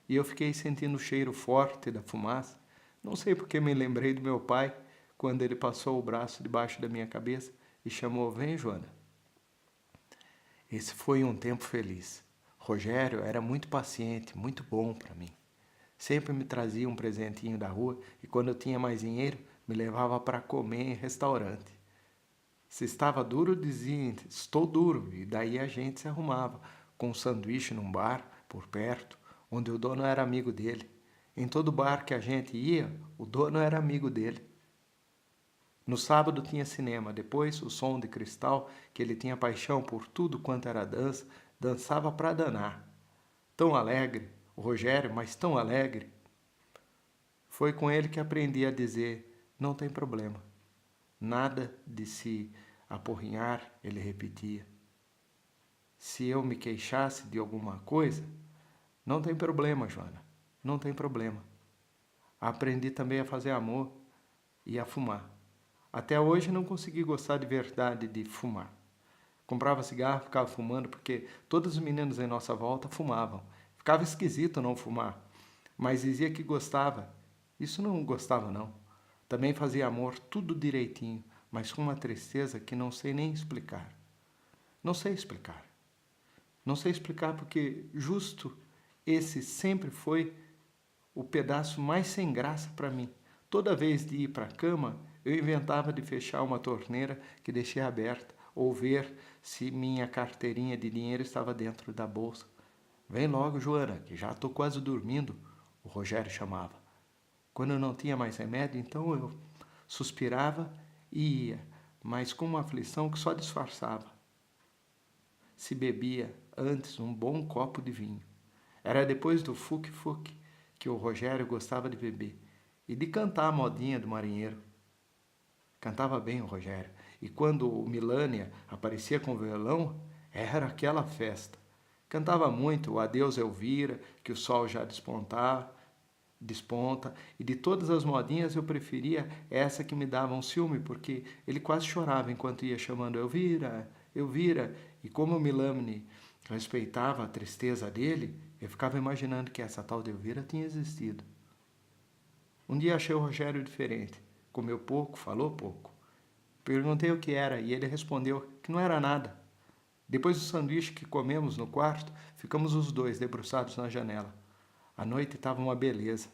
E eu fiquei sentindo o cheiro forte da fumaça. Não sei porque me lembrei do meu pai, quando ele passou o braço debaixo da minha cabeça e chamou, vem, Joana. Esse foi um tempo feliz. Rogério era muito paciente, muito bom para mim. Sempre me trazia um presentinho da rua e quando eu tinha mais dinheiro, me levava para comer em restaurante. Se estava duro, dizia, estou duro, e daí a gente se arrumava, com um sanduíche num bar, por perto, onde o dono era amigo dele. Em todo bar que a gente ia, o dono era amigo dele. No sábado tinha cinema, depois o Som de Cristal, que ele tinha paixão por tudo quanto era dança, dançava para danar. Tão alegre, o Rogério, mas tão alegre. Foi com ele que aprendi a dizer, não tem problema. Nada de se aporrinhar, ele repetia. Se eu me queixasse de alguma coisa, não tem problema, Joana, não tem problema. Aprendi também a fazer amor e a fumar. Até hoje não consegui gostar de verdade de fumar. Comprava cigarro, ficava fumando, porque todos os meninos em nossa volta fumavam. Ficava esquisito não fumar, mas dizia que gostava. Isso não gostava, não. Também fazia amor tudo direitinho, mas com uma tristeza que não sei nem explicar. Não sei explicar. Não sei explicar porque justo esse sempre foi o pedaço mais sem graça para mim. Toda vez de ir para a cama, eu inventava de fechar uma torneira que deixei aberta ou ver se minha carteirinha de dinheiro estava dentro da bolsa. Vem logo, Joana, que já estou quase dormindo, o Rogério chamava. Quando eu não tinha mais remédio, então eu suspirava e ia, mas com uma aflição que só disfarçava. Se bebia antes um bom copo de vinho. Era depois do fuque-fuque que o Rogério gostava de beber e de cantar a modinha do marinheiro. Cantava bem o Rogério, e quando o Milânia aparecia com o violão, era aquela festa. Cantava muito o Adeus Elvira, que o sol já desponta, e de todas as modinhas eu preferia essa que me dava um ciúme, porque ele quase chorava enquanto ia chamando Elvira, Elvira, e como o Milânia respeitava a tristeza dele, eu ficava imaginando que essa tal de Elvira tinha existido. Um dia achei o Rogério diferente. Comeu pouco, falou pouco. Perguntei o que era e ele respondeu que não era nada. Depois do sanduíche que comemos no quarto, ficamos os dois debruçados na janela. A noite estava uma beleza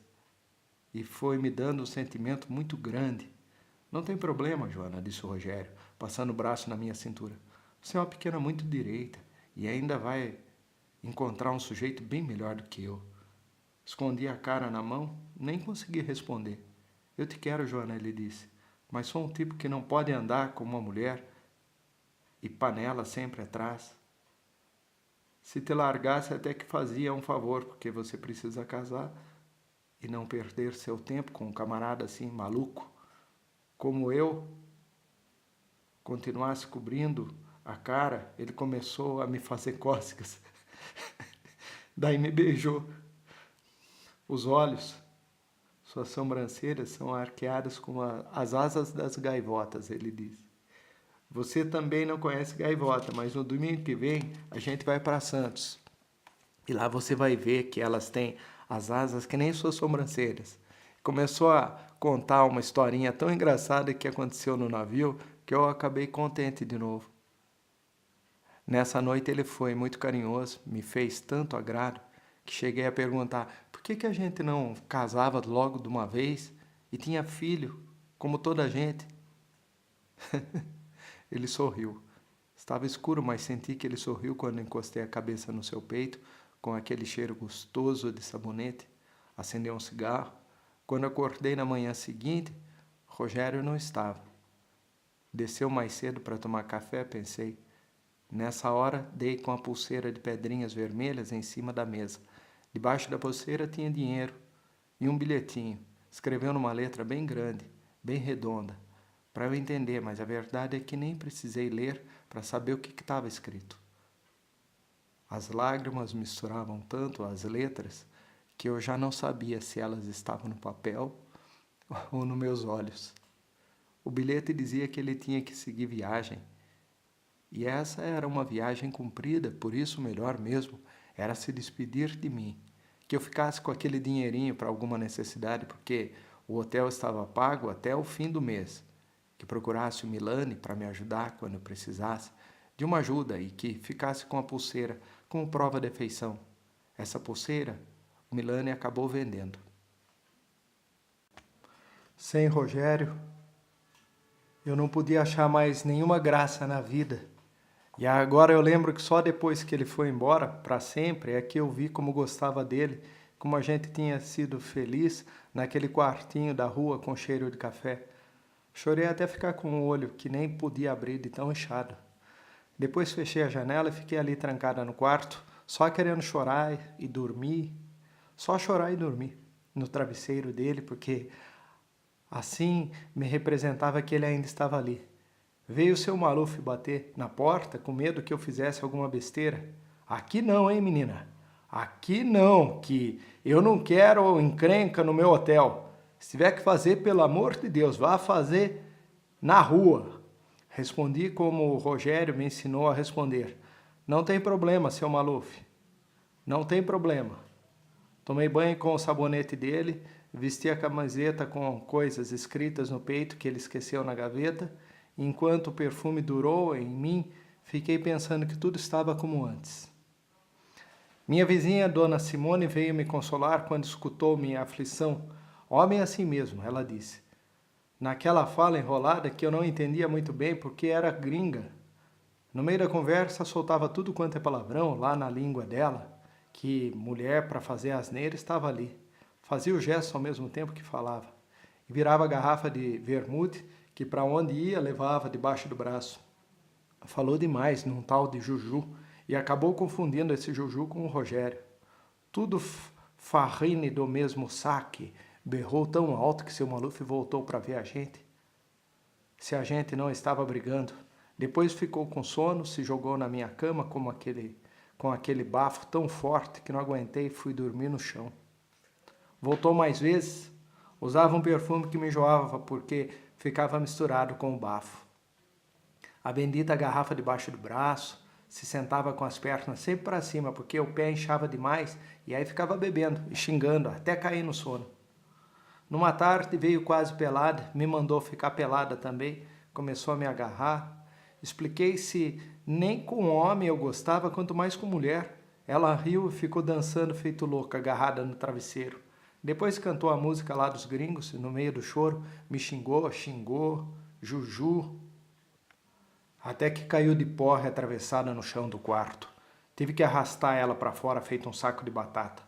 e foi me dando um sentimento muito grande. Não tem problema, Joana, disse o Rogério, passando o braço na minha cintura. Você é uma pequena muito direita e ainda vai encontrar um sujeito bem melhor do que eu. Escondi a cara na mão, nem consegui responder. Eu te quero, Joana, ele disse, mas sou um tipo que não pode andar como uma mulher e panela sempre atrás. Se te largasse até que fazia um favor, porque você precisa casar e não perder seu tempo com um camarada assim maluco, como eu. Continuasse cobrindo a cara, ele começou a me fazer cócegas. Daí me beijou. Os olhos, suas sobrancelhas são arqueadas como as asas das gaivotas, ele disse. Você também não conhece gaivota, mas no domingo que vem a gente vai para Santos. E lá você vai ver que elas têm as asas que nem suas sobrancelhas. Começou a contar uma historinha tão engraçada que aconteceu no navio que eu acabei contente de novo. Nessa noite ele foi muito carinhoso, me fez tanto agrado que cheguei a perguntar por que a gente não casava logo de uma vez e tinha filho, como toda a gente. Ele sorriu. Estava escuro, mas senti que ele sorriu quando encostei a cabeça no seu peito, com aquele cheiro gostoso de sabonete, acendeu um cigarro. Quando acordei na manhã seguinte, Rogério não estava. Desceu mais cedo para tomar café, pensei. Nessa hora, dei com a pulseira de pedrinhas vermelhas em cima da mesa. Debaixo da pulseira tinha dinheiro e um bilhetinho. Escreveu numa letra bem grande, bem redonda, para eu entender, mas a verdade é que nem precisei ler para saber o que estava escrito. As lágrimas misturavam tanto as letras que eu já não sabia se elas estavam no papel ou nos meus olhos. O bilhete dizia que ele tinha que seguir viagem. E essa era uma viagem cumprida, por isso o melhor mesmo era se despedir de mim. Que eu ficasse com aquele dinheirinho para alguma necessidade, porque o hotel estava pago até o fim do mês. Que procurasse o Milani para me ajudar quando eu precisasse de uma ajuda e que ficasse com a pulseira como prova de afeição. Essa pulseira, o Milani acabou vendendo. Sem Rogério, eu não podia achar mais nenhuma graça na vida. E agora eu lembro que só depois que ele foi embora, para sempre, é que eu vi como gostava dele, como a gente tinha sido feliz naquele quartinho da rua com cheiro de café. Chorei até ficar com o olho que nem podia abrir de tão inchado. Depois fechei a janela e fiquei ali trancada no quarto, só querendo chorar e dormir. Só chorar e dormir no travesseiro dele, porque assim me representava que ele ainda estava ali. Veio o seu Maluf bater na porta com medo que eu fizesse alguma besteira. Aqui não, hein, menina? Aqui não, que eu não quero encrenca no meu hotel. Se tiver que fazer, pelo amor de Deus, vá fazer na rua. Respondi como o Rogério me ensinou a responder. Não tem problema, seu Maluf. Não tem problema. Tomei banho com o sabonete dele, vesti a camiseta com coisas escritas no peito que ele esqueceu na gaveta. Enquanto o perfume durou em mim, fiquei pensando que tudo estava como antes. Minha vizinha, Dona Simone, veio me consolar quando escutou minha aflição. Homem é assim mesmo, ela disse. Naquela fala enrolada que eu não entendia muito bem porque era gringa. No meio da conversa, soltava tudo quanto é palavrão lá na língua dela, que mulher para fazer asneira estava ali. Fazia o gesto ao mesmo tempo que falava. E virava a garrafa de vermute, que para onde ia levava debaixo do braço. Falou demais num tal de Juju e acabou confundindo esse Juju com o Rogério. Tudo farrine do mesmo saque, berrou tão alto que seu Maluf voltou para ver a gente. Se a gente não estava brigando. Depois ficou com sono, se jogou na minha cama com aquele bafo tão forte que não aguentei e fui dormir no chão. Voltou mais vezes, usava um perfume que me enjoava porque ficava misturado com o bafo. A bendita garrafa debaixo do braço, se sentava com as pernas sempre para cima, porque o pé inchava demais, e aí ficava bebendo e xingando, até cair no sono. Numa tarde veio quase pelada, me mandou ficar pelada também, começou a me agarrar. Expliquei se nem com homem eu gostava, quanto mais com mulher. Ela riu e ficou dançando feito louca, agarrada no travesseiro. Depois cantou a música lá dos gringos, e no meio do choro me xingou, Juju, até que caiu de porre atravessada no chão do quarto. Tive que arrastar ela para fora feito um saco de batata.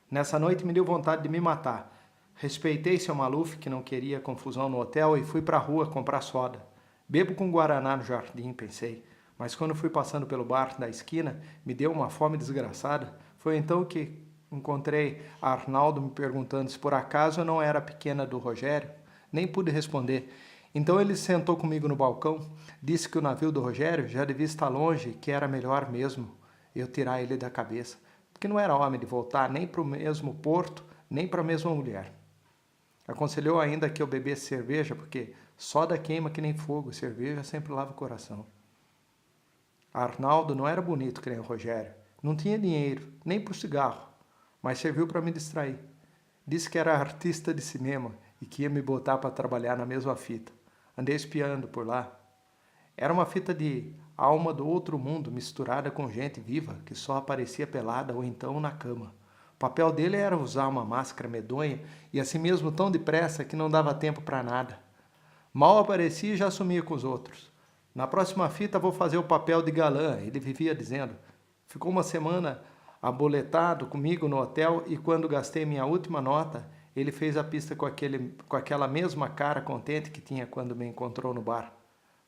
Nessa noite me deu vontade de me matar. Respeitei seu Maluf, que não queria confusão no hotel, e fui para a rua comprar soda. Bebo com guaraná no jardim, pensei. Mas quando fui passando pelo bar da esquina, me deu uma fome desgraçada. Foi então que encontrei Arnaldo me perguntando se por acaso eu não era a pequena do Rogério. Nem pude responder. Então ele sentou comigo no balcão, disse que o navio do Rogério já devia estar longe e que era melhor mesmo eu tirar ele da cabeça, porque não era homem de voltar nem para o mesmo porto, nem para a mesma mulher. Aconselhou ainda que eu bebesse cerveja, porque soda queima que nem fogo, cerveja sempre lava o coração. Arnaldo não era bonito que nem o Rogério, não tinha dinheiro, nem para o cigarro, mas serviu para me distrair. Disse que era artista de cinema e que ia me botar para trabalhar na mesma fita. Andei espiando por lá. Era uma fita de alma do outro mundo misturada com gente viva que só aparecia pelada ou então na cama. O papel dele era usar uma máscara medonha e assim mesmo tão depressa que não dava tempo para nada. Mal aparecia e já sumia com os outros. Na próxima fita vou fazer o papel de galã, ele vivia dizendo. Ficou uma semana aboletado comigo no hotel e quando gastei minha última nota, ele fez a pista com aquela mesma cara contente que tinha quando me encontrou no bar.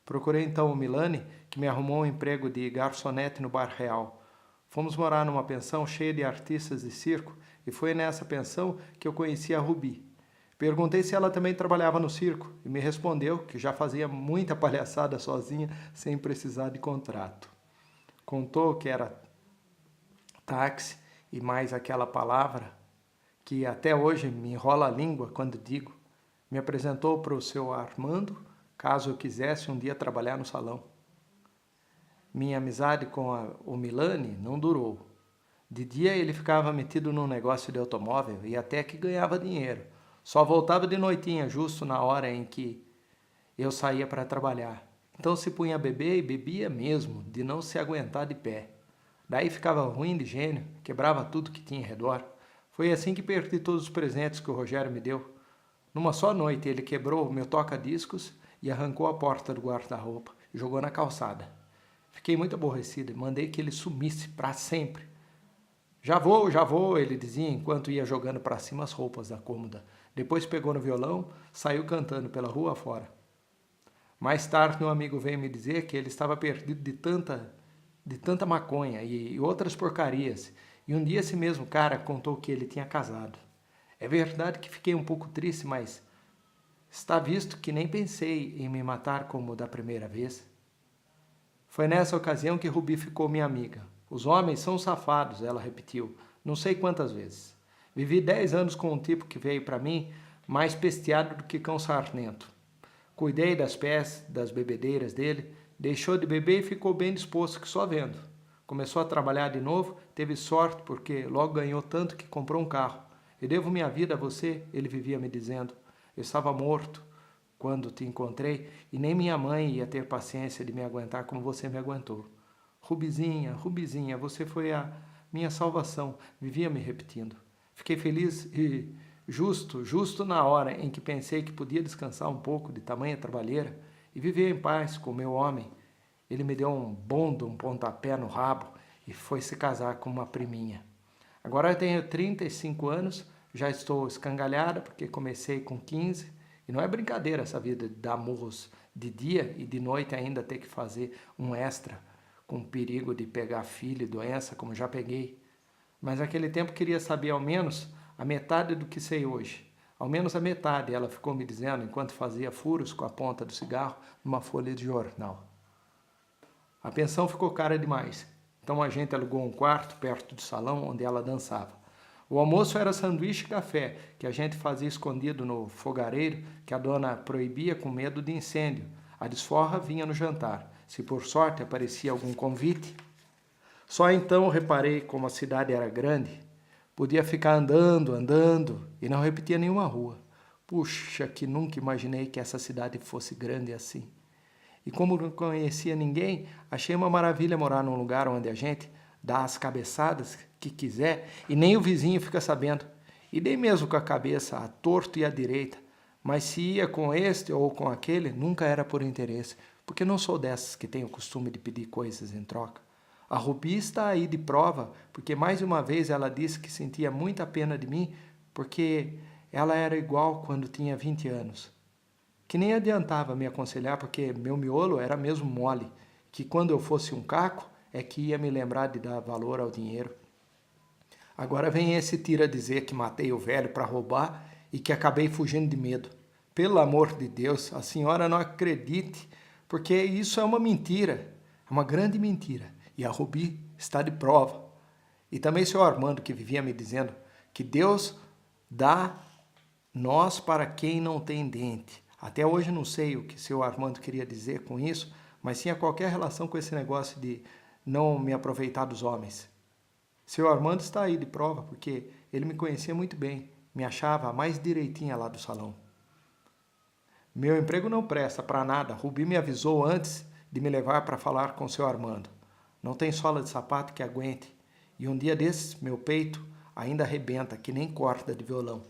Procurei então o Milani, que me arrumou um emprego de garçonete no Bar Real. Fomos morar numa pensão cheia de artistas de circo e foi nessa pensão que eu conheci a Rubi. Perguntei se ela também trabalhava no circo e me respondeu que já fazia muita palhaçada sozinha sem precisar de contrato. Contou que era táxi e mais aquela palavra que até hoje me enrola a língua quando digo. Me apresentou para o seu Armando, caso eu quisesse um dia trabalhar no salão. Minha amizade com o Milani não durou. De dia ele ficava metido num negócio de automóvel e até que ganhava dinheiro. Só voltava de noitinha, justo na hora em que eu saía para trabalhar. Então se punha a beber e bebia mesmo, de não se aguentar de pé. Daí ficava ruim de gênio, quebrava tudo que tinha em redor. Foi assim que perdi todos os presentes que o Rogério me deu. Numa só noite ele quebrou o meu toca-discos e arrancou a porta do guarda-roupa e jogou na calçada. Fiquei muito aborrecido e mandei que ele sumisse para sempre. Já vou, ele dizia enquanto ia jogando para cima as roupas da cômoda. Depois pegou no violão, saiu cantando pela rua fora. Mais tarde um amigo veio me dizer que ele estava perdido de tanta maconha e outras porcarias. E um dia esse mesmo cara contou que ele tinha casado. É verdade que fiquei um pouco triste, mas está visto que nem pensei em me matar como da primeira vez. Foi nessa ocasião que Rubi ficou minha amiga. Os homens são safados, ela repetiu, não sei quantas vezes. Vivi 10 anos com um tipo que veio para mim mais pesteado do que cão sarnento. Cuidei das pés, das bebedeiras dele, deixou de beber e ficou bem disposto que só vendo. Começou a trabalhar de novo, teve sorte porque logo ganhou tanto que comprou um carro. Eu devo minha vida a você, ele vivia me dizendo. Eu estava morto quando te encontrei e nem minha mãe ia ter paciência de me aguentar como você me aguentou. Rubizinha, Rubizinha, você foi a minha salvação, vivia me repetindo. Fiquei feliz e justo na hora em que pensei que podia descansar um pouco de tamanha trabalheira e viver em paz com o meu homem. Ele me deu um pontapé no rabo e foi se casar com uma priminha. Agora eu tenho 35 anos, já estou escangalhada porque comecei com 15 e não é brincadeira essa vida de dar murros de dia e de noite ainda ter que fazer um extra com perigo de pegar filho e doença como já peguei. Mas naquele tempo queria saber ao menos a metade do que sei hoje. Ao menos a metade, ela ficou me dizendo enquanto fazia furos com a ponta do cigarro numa folha de jornal. A pensão ficou cara demais, então a gente alugou um quarto perto do salão onde ela dançava. O almoço era sanduíche e café, que a gente fazia escondido no fogareiro, que a dona proibia com medo de incêndio. A desforra vinha no jantar. Se por sorte aparecia algum convite. Só então reparei como a cidade era grande. Podia ficar andando e não repetia nenhuma rua. Puxa, que nunca imaginei que essa cidade fosse grande assim. E como não conhecia ninguém, achei uma maravilha morar num lugar onde a gente dá as cabeçadas que quiser e nem o vizinho fica sabendo. E dei mesmo com a cabeça à torto e à direita. Mas se ia com este ou com aquele, nunca era por interesse, porque não sou dessas que têm o costume de pedir coisas em troca. A Rubi está aí de prova, porque mais uma vez ela disse que sentia muita pena de mim, porque ela era igual quando tinha 20 anos. Que nem adiantava me aconselhar, porque meu miolo era mesmo mole, que quando eu fosse um caco, é que ia me lembrar de dar valor ao dinheiro. Agora vem esse tira dizer que matei o velho para roubar e que acabei fugindo de medo. Pelo amor de Deus, a senhora não acredite, porque isso é uma mentira, é uma grande mentira. E a Rubi está de prova. E também o senhor Armando, que vivia me dizendo que Deus dá nós para quem não tem dente. Até hoje não sei o que o senhor Armando queria dizer com isso, mas tinha qualquer relação com esse negócio de não me aproveitar dos homens. O senhor Armando está aí de prova, porque ele me conhecia muito bem, me achava a mais direitinha lá do salão. Meu emprego não presta para nada. Rubi me avisou antes de me levar para falar com o senhor Armando. Não tem sola de sapato que aguente. E um dia desses, meu peito ainda arrebenta, que nem corda de violão.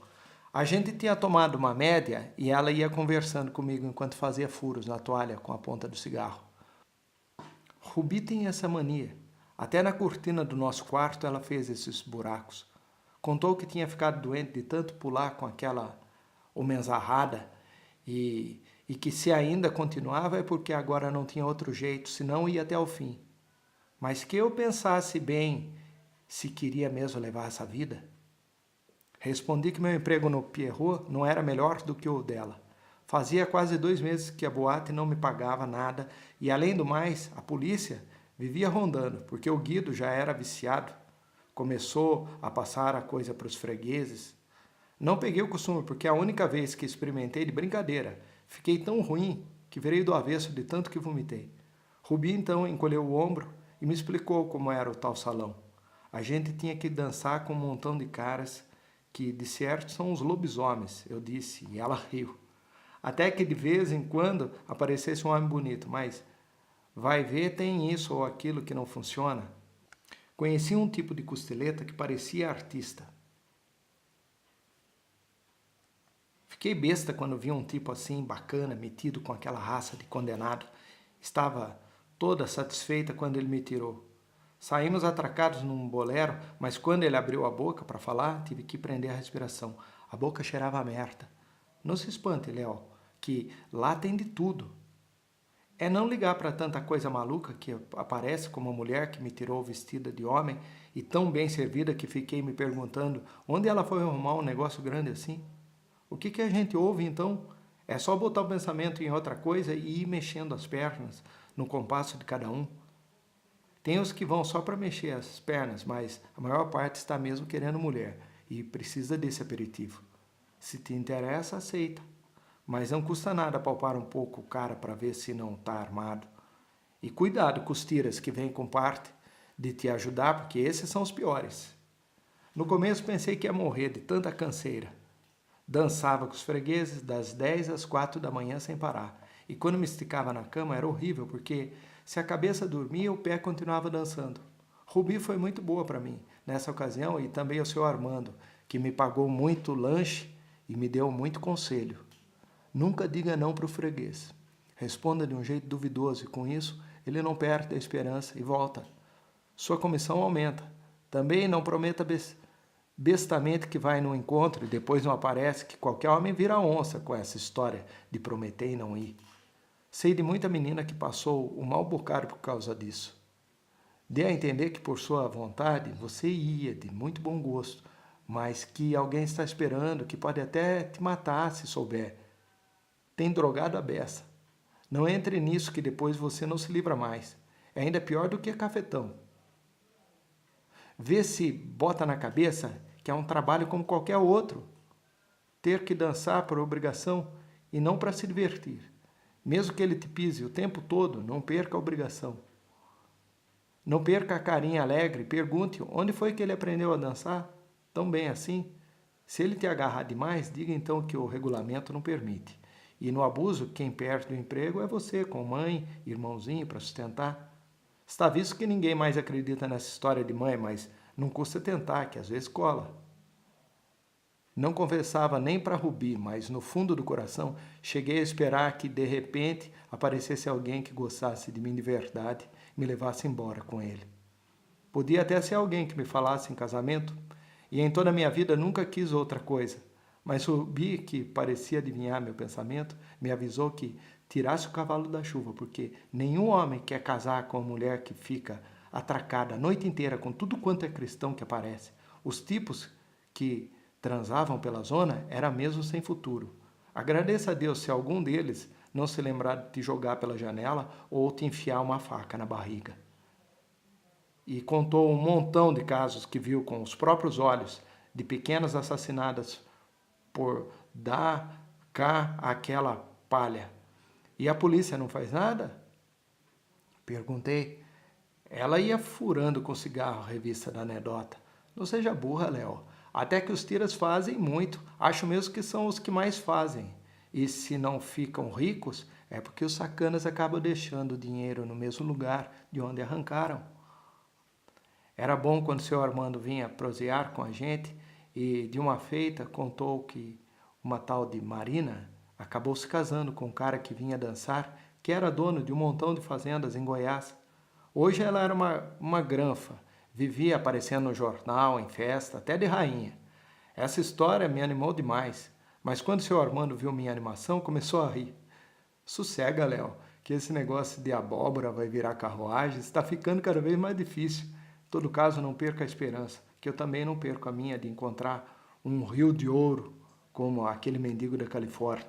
A gente tinha tomado uma média e ela ia conversando comigo enquanto fazia furos na toalha com a ponta do cigarro. Rubi tem essa mania. Até na cortina do nosso quarto ela fez esses buracos. Contou que tinha ficado doente de tanto pular com aquela homenzarrada e que se ainda continuava é porque agora não tinha outro jeito, senão ia até o fim. Mas que eu pensasse bem se queria mesmo levar essa vida. Respondi que meu emprego no Pierrot não era melhor do que o dela. Fazia quase 2 meses que a boate não me pagava nada e, além do mais, a polícia vivia rondando, porque o Guido já era viciado. Começou a passar a coisa para os fregueses. Não peguei o costume, porque a única vez que experimentei de brincadeira, fiquei tão ruim que virei do avesso de tanto que vomitei. Rubi então encolheu o ombro e me explicou como era o tal salão. A gente tinha que dançar com um montão de caras que de certo são os lobisomens, eu disse, e ela riu. Até que de vez em quando aparecesse um homem bonito, mas vai ver tem isso ou aquilo que não funciona. Conheci um tipo de costeleta que parecia artista. Fiquei besta quando vi um tipo assim, bacana, metido com aquela raça de condenado. Estava toda satisfeita quando ele me tirou. Saímos atracados num bolero, mas quando ele abriu a boca para falar, tive que prender a respiração. A boca cheirava a merda. Não se espante, Léo, que lá tem de tudo. É não ligar para tanta coisa maluca que aparece como a mulher que me tirou vestida de homem e tão bem servida que fiquei me perguntando onde ela foi arrumar um negócio grande assim. O que a gente ouve então? É só botar o pensamento em outra coisa e ir mexendo as pernas no compasso de cada um. Tem os que vão só para mexer as pernas, mas a maior parte está mesmo querendo mulher e precisa desse aperitivo. Se te interessa, aceita. Mas não custa nada palpar um pouco o cara para ver se não está armado. E cuidado com os tiras que vêm com parte de te ajudar, porque esses são os piores. No começo pensei que ia morrer de tanta canseira. Dançava com os fregueses das 10 às 4 da manhã sem parar. E quando me esticava na cama era horrível, porque se a cabeça dormia, o pé continuava dançando. Rubi foi muito boa para mim nessa ocasião e também o seu Armando, que me pagou muito lanche e me deu muito conselho. Nunca diga não para o freguês. Responda de um jeito duvidoso e com isso ele não perde a esperança e volta. Sua comissão aumenta. Também não prometa bestamente que vai no encontro e depois não aparece, que qualquer homem vira onça com essa história de prometer e não ir. Sei de muita menina que passou um mau bocado por causa disso. Dê a entender que por sua vontade você ia de muito bom gosto, mas que alguém está esperando, que pode até te matar se souber. Tem drogado a beça. Não entre nisso que depois você não se livra mais. É ainda pior do que cafetão. Vê se bota na cabeça que é um trabalho como qualquer outro. Ter que dançar por obrigação e não para se divertir. Mesmo que ele te pise o tempo todo, não perca a obrigação. Não perca a carinha alegre, pergunte onde foi que ele aprendeu a dançar tão bem assim. Se ele te agarrar demais, diga então que o regulamento não permite. E no abuso, quem perde o emprego é você, com mãe, irmãozinho para sustentar. Está visto que ninguém mais acredita nessa história de mãe, mas não custa tentar, que às vezes cola. Não confessava nem para Rubi, mas no fundo do coração cheguei a esperar que de repente aparecesse alguém que gostasse de mim de verdade e me levasse embora com ele. Podia até ser alguém que me falasse em casamento, e em toda a minha vida nunca quis outra coisa. Mas Rubi, que parecia adivinhar meu pensamento, me avisou que tirasse o cavalo da chuva, porque nenhum homem quer casar com uma mulher que fica atracada a noite inteira com tudo quanto é cristão que aparece. Os tipos que transavam pela zona era mesmo sem futuro. Agradeça a Deus se algum deles não se lembrar de te jogar pela janela ou te enfiar uma faca na barriga. E contou um montão de casos que viu com os próprios olhos de pequenas assassinadas por dar cá aquela palha. E a polícia não faz nada? Perguntei. Ela ia furando com cigarro a revista da anedota. Não seja burra, Léo. Até que os tiras fazem muito. Acho mesmo que são os que mais fazem. E se não ficam ricos, é porque os sacanas acabam deixando o dinheiro no mesmo lugar de onde arrancaram. Era bom quando o seu Armando vinha prosear com a gente e, de uma feita, contou que uma tal de Marina acabou se casando com um cara que vinha dançar, que era dono de um montão de fazendas em Goiás. Hoje ela era uma granfa, vivia aparecendo no jornal, em festa, até de rainha. Essa história me animou demais, mas quando o seu Armando viu minha animação, começou a rir. Sossega, Léo, que esse negócio de abóbora vai virar carruagem está ficando cada vez mais difícil. Em todo caso, não perca a esperança, que eu também não perco a minha de encontrar um rio de ouro, como aquele mendigo da Califórnia.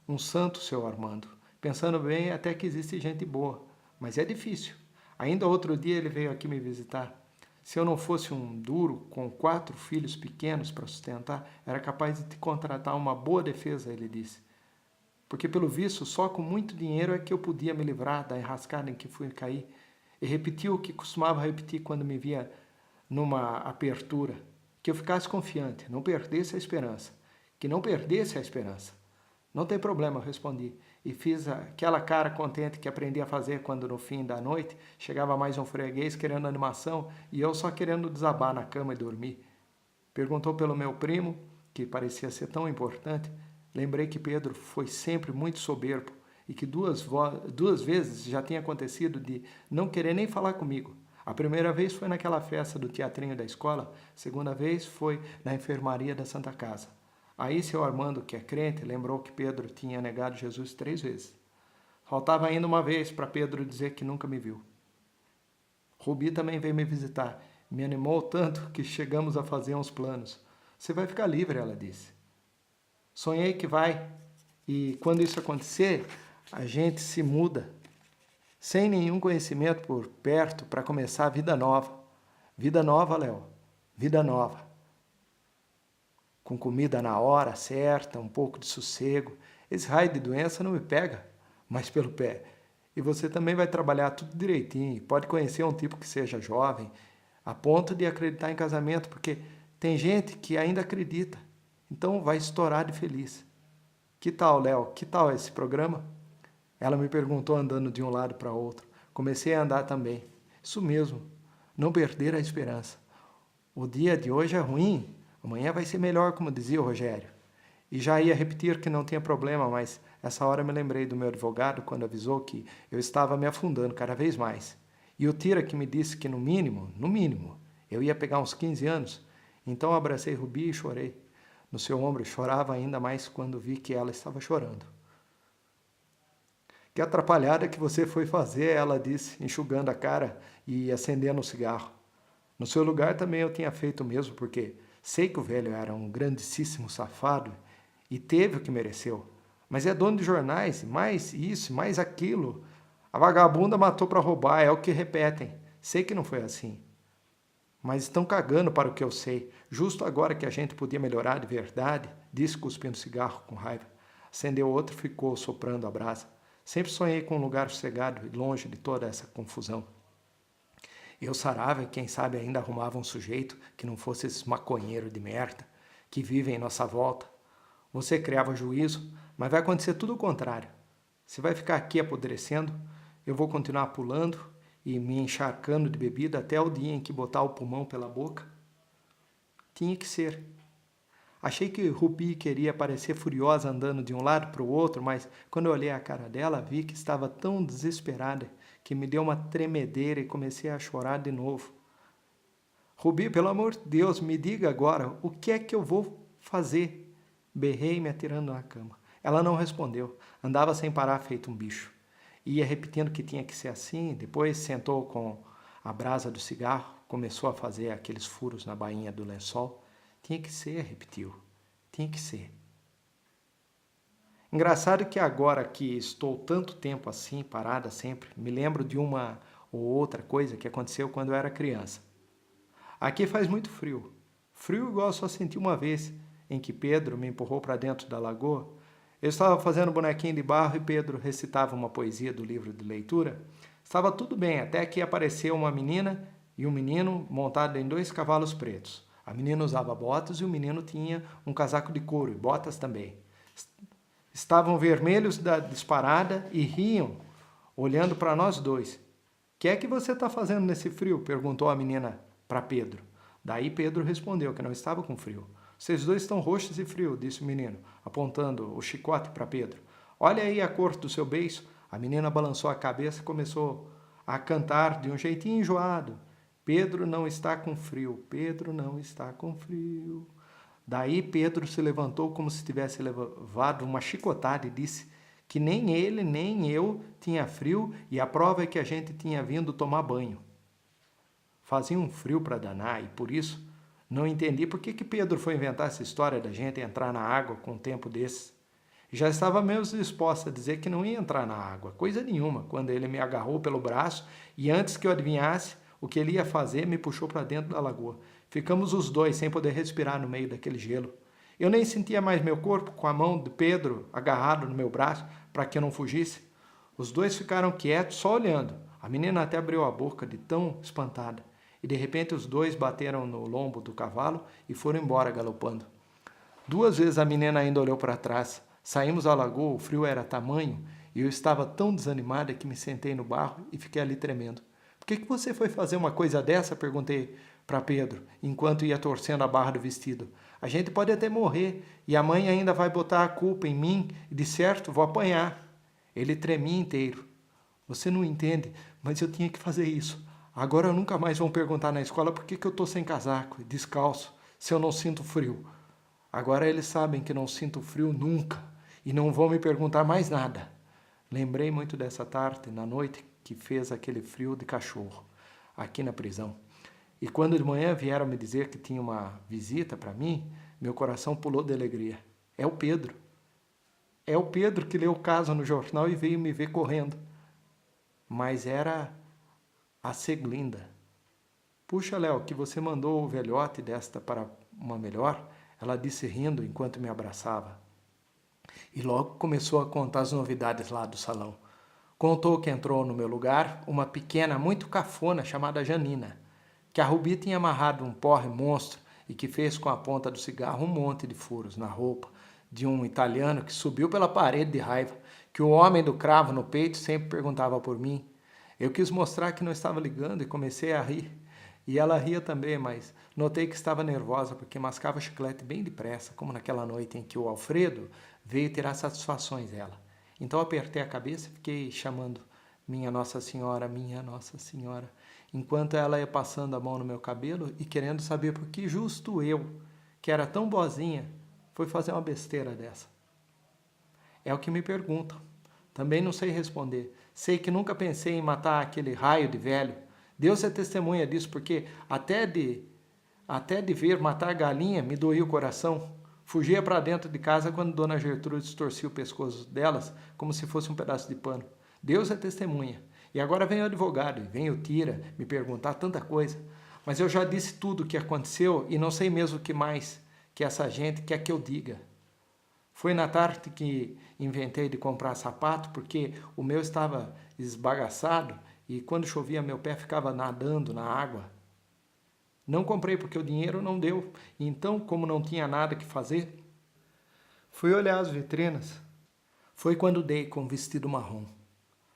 Um santo, seu Armando. Pensando bem, até que existe gente boa, mas é difícil. Ainda outro dia ele veio aqui me visitar. Se eu não fosse um duro com 4 filhos pequenos para sustentar, era capaz de te contratar uma boa defesa, ele disse. Porque, pelo visto, só com muito dinheiro é que eu podia me livrar da enrascada em que fui cair. E repetiu o que costumava repetir quando me via numa apertura. Que eu ficasse confiante, não perdesse a esperança. Que não perdesse a esperança. Não tem problema, eu respondi. E fiz aquela cara contente que aprendi a fazer quando no fim da noite chegava mais um freguês querendo animação e eu só querendo desabar na cama e dormir. Perguntou pelo meu primo, que parecia ser tão importante. Lembrei que Pedro foi sempre muito soberbo e que duas vezes já tinha acontecido de não querer nem falar comigo. A primeira vez foi naquela festa do teatrinho da escola, a segunda vez foi na enfermaria da Santa Casa. Aí seu Armando, que é crente, lembrou que Pedro tinha negado Jesus 3 vezes. Faltava ainda uma vez para Pedro dizer que nunca me viu. Rubi também veio me visitar. Me animou tanto que chegamos a fazer uns planos. Você vai ficar livre, ela disse. Sonhei que vai. E quando isso acontecer, a gente se muda. Sem nenhum conhecimento por perto para começar a vida nova. Vida nova, Léo. Vida nova. Com comida na hora certa, um pouco de sossego. Esse raio de doença não me pega, mas pelo pé. E você também vai trabalhar tudo direitinho. Pode conhecer um tipo que seja jovem, a ponto de acreditar em casamento, porque tem gente que ainda acredita. Então vai estourar de feliz. Que tal, Léo? Que tal esse programa? Ela me perguntou andando de um lado para outro. Comecei a andar também. Isso mesmo, não perder a esperança. O dia de hoje é ruim, amanhã vai ser melhor, como dizia o Rogério. E já ia repetir que não tinha problema, mas essa hora me lembrei do meu advogado quando avisou que eu estava me afundando cada vez mais. E o Tira que me disse que no mínimo, eu ia pegar uns 15 anos. Então abracei Rubi e chorei. No seu ombro chorava ainda mais quando vi que ela estava chorando. Que atrapalhada que você foi fazer, ela disse, enxugando a cara e acendendo um cigarro. No seu lugar também eu tinha feito o mesmo, porque sei que o velho era um grandíssimo safado e teve o que mereceu. Mas é dono de jornais, mais isso, mais aquilo. A vagabunda matou para roubar, é o que repetem. Sei que não foi assim. Mas estão cagando para o que eu sei. Justo agora que a gente podia melhorar de verdade, disse cuspindo cigarro com raiva. Acendeu outro e ficou soprando a brasa. Sempre sonhei com um lugar sossegado e longe de toda essa confusão. Eu sarava e quem sabe ainda arrumava um sujeito que não fosse esses maconheiros de merda que vivem em nossa volta. Você criava juízo, mas vai acontecer tudo o contrário. Você vai ficar aqui apodrecendo, eu vou continuar pulando e me encharcando de bebida até o dia em que botar o pulmão pela boca. Tinha que ser. Achei que Rubi queria parecer furiosa andando de um lado para o outro, mas quando eu olhei a cara dela, vi que estava tão desesperada que me deu uma tremedeira e comecei a chorar de novo. Rubi, pelo amor de Deus, me diga agora, o que é que eu vou fazer? Berrei me atirando na cama. Ela não respondeu, andava sem parar feito um bicho. Ia repetindo que tinha que ser assim, depois sentou com a brasa do cigarro, começou a fazer aqueles furos na bainha do lençol. Tinha que ser, repetiu. Tinha que ser. Engraçado que agora que estou tanto tempo assim, parada sempre, me lembro de uma ou outra coisa que aconteceu quando eu era criança. Aqui faz muito frio. Frio igual eu só senti uma vez, em que Pedro me empurrou para dentro da lagoa. Eu estava fazendo bonequinho de barro e Pedro recitava uma poesia do livro de leitura. Estava tudo bem, até que apareceu uma menina e um menino montado em 2 cavalos pretos. A menina usava botas e o menino tinha um casaco de couro e botas também. Estavam vermelhos da disparada e riam, olhando para nós dois. "O que é que você está fazendo nesse frio?" perguntou a menina para Pedro. Daí Pedro respondeu que não estava com frio. "Vocês dois estão roxos e frios", disse o menino, apontando o chicote para Pedro. "Olha aí a cor do seu beiço." A menina balançou a cabeça e começou a cantar de um jeitinho enjoado. Pedro não está com frio, Pedro não está com frio. Daí Pedro se levantou como se tivesse levado uma chicotada e disse que nem ele nem eu tinha frio e a prova é que a gente tinha vindo tomar banho. Fazia um frio para danar e por isso não entendi por que Pedro foi inventar essa história da gente entrar na água com um tempo desses. Já estava mesmo disposta a dizer que não ia entrar na água, coisa nenhuma, quando ele me agarrou pelo braço e antes que eu adivinhasse o que ele ia fazer, me puxou para dentro da lagoa. Ficamos os dois sem poder respirar no meio daquele gelo. Eu nem sentia mais meu corpo com a mão de Pedro agarrado no meu braço para que eu não fugisse. Os dois ficaram quietos, só olhando. A menina até abriu a boca de tão espantada. E de repente os dois bateram no lombo do cavalo e foram embora galopando. 2 vezes a menina ainda olhou para trás. Saímos à lagoa, o frio era tamanho e eu estava tão desanimada que me sentei no barro e fiquei ali tremendo. Por que você foi fazer uma coisa dessa? Perguntei para Pedro, enquanto ia torcendo a barra do vestido. A gente pode até morrer e a mãe ainda vai botar a culpa em mim e de certo vou apanhar. Ele tremia inteiro. Você não entende, mas eu tinha que fazer isso. Agora nunca mais vão perguntar na escola por que eu estou sem casaco e descalço, se eu não sinto frio. Agora eles sabem que não sinto frio nunca e não vão me perguntar mais nada. Lembrei muito dessa tarde, na noite, que fez aquele frio de cachorro, aqui na prisão. E quando de manhã vieram me dizer que tinha uma visita para mim, meu coração pulou de alegria. É o Pedro. É o Pedro que leu o caso no jornal e veio me ver correndo. Mas era a Seglinda. Puxa, Léo, que você mandou o velhote desta para uma melhor, ela disse rindo enquanto me abraçava. E logo começou a contar as novidades lá do salão. Contou que entrou no meu lugar uma pequena muito cafona chamada Janina, que a Rubi tinha amarrado um porre monstro e que fez com a ponta do cigarro um monte de furos na roupa de um italiano que subiu pela parede de raiva, que o homem do cravo no peito sempre perguntava por mim. Eu quis mostrar que não estava ligando e comecei a rir. E ela ria também, mas notei que estava nervosa porque mascava chiclete bem depressa, como naquela noite em que o Alfredo veio tirar satisfações dela. Então apertei a cabeça e fiquei chamando minha Nossa Senhora, enquanto ela ia passando a mão no meu cabelo e querendo saber por que justo eu, que era tão boazinha, fui fazer uma besteira dessa. É o que me perguntam. Também não sei responder. Sei que nunca pensei em matar aquele raio de velho. Deus é testemunha disso, porque até de ver matar galinha me doía o coração. Fugia para dentro de casa quando Dona Gertrude torcia o pescoço delas como se fosse um pedaço de pano. Deus é testemunha. E agora vem o advogado, e vem o Tira me perguntar tanta coisa. Mas eu já disse tudo o que aconteceu e não sei mesmo o que mais que essa gente quer que eu diga. Foi na tarde que inventei de comprar sapato, porque o meu estava esbagaçado e quando chovia meu pé ficava nadando na água. Não comprei porque o dinheiro não deu, então, como não tinha nada que fazer, fui olhar as vitrinas. Foi quando dei com o vestido marrom.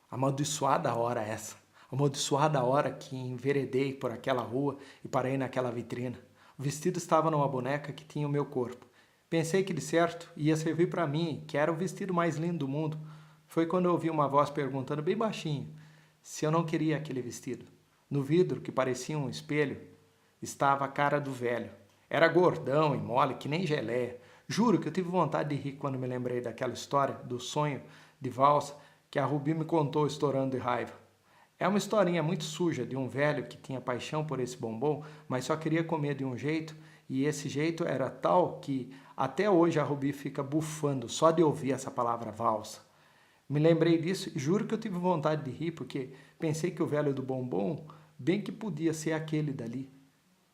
Amaldiçoada hora essa, amaldiçoada hora que enveredei por aquela rua e parei naquela vitrina. O vestido estava numa boneca que tinha o meu corpo. Pensei que de certo ia servir para mim, que era o vestido mais lindo do mundo. Foi quando eu ouvi uma voz perguntando bem baixinho se eu não queria aquele vestido. No vidro, que parecia um espelho, estava a cara do velho. Era gordão e mole, que nem geleia. Juro que eu tive vontade de rir quando me lembrei daquela história, do sonho de valsa, que a Rubi me contou estourando de raiva. É uma historinha muito suja de um velho que tinha paixão por esse bombom, mas só queria comer de um jeito, e esse jeito era tal que até hoje a Rubi fica bufando só de ouvir essa palavra valsa. Me lembrei disso e juro que eu tive vontade de rir, porque pensei que o velho do bombom bem que podia ser aquele dali.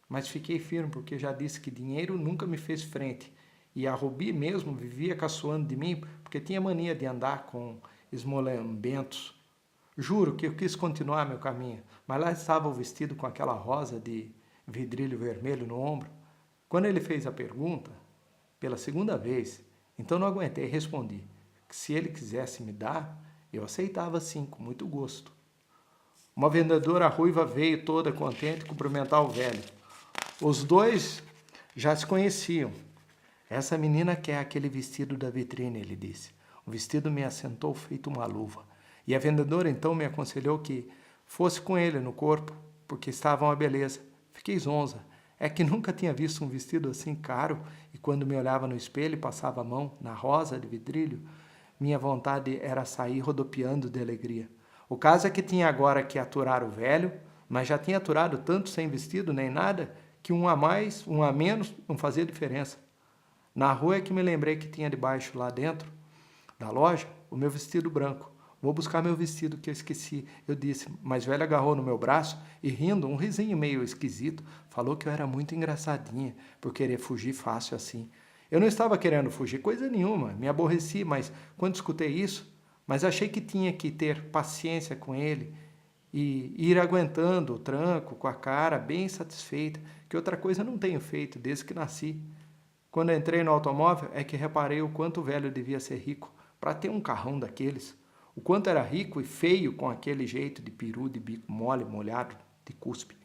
Mas fiquei firme porque já disse que dinheiro nunca me fez frente. E a Rubi mesmo vivia caçoando de mim porque tinha mania de andar com esmolambentos. Juro que eu quis continuar meu caminho, mas lá estava o vestido com aquela rosa de vidrilho vermelho no ombro. Quando ele fez a pergunta, pela segunda vez, então não aguentei e respondi que se ele quisesse me dar, eu aceitava sim, com muito gosto. Uma vendedora ruiva veio toda contente cumprimentar o velho. Os dois já se conheciam. Essa menina quer aquele vestido da vitrine, ele disse. O vestido me assentou feito uma luva. E a vendedora então me aconselhou que fosse com ele no corpo, porque estava uma beleza. Fiquei zonza. É que nunca tinha visto um vestido assim caro e quando me olhava no espelho e passava a mão na rosa de vidrilho, minha vontade era sair rodopiando de alegria. O caso é que tinha agora que aturar o velho, mas já tinha aturado tanto sem vestido nem nada que um a mais, um a menos não fazia diferença. Na rua é que me lembrei que tinha debaixo lá dentro da loja o meu vestido branco. Vou buscar meu vestido que eu esqueci. Eu disse, mas o velho agarrou no meu braço e rindo, um risinho meio esquisito, falou que eu era muito engraçadinha por querer fugir fácil assim. Eu não estava querendo fugir coisa nenhuma, me aborreci, mas quando escutei isso, mas achei que tinha que ter paciência com ele e ir aguentando o tranco com a cara bem satisfeita, que outra coisa não tenho feito desde que nasci. Quando entrei no automóvel é que reparei o quanto o velho devia ser rico para ter um carrão daqueles. O quanto era rico e feio com aquele jeito de peru de bico mole, molhado, de cuspe.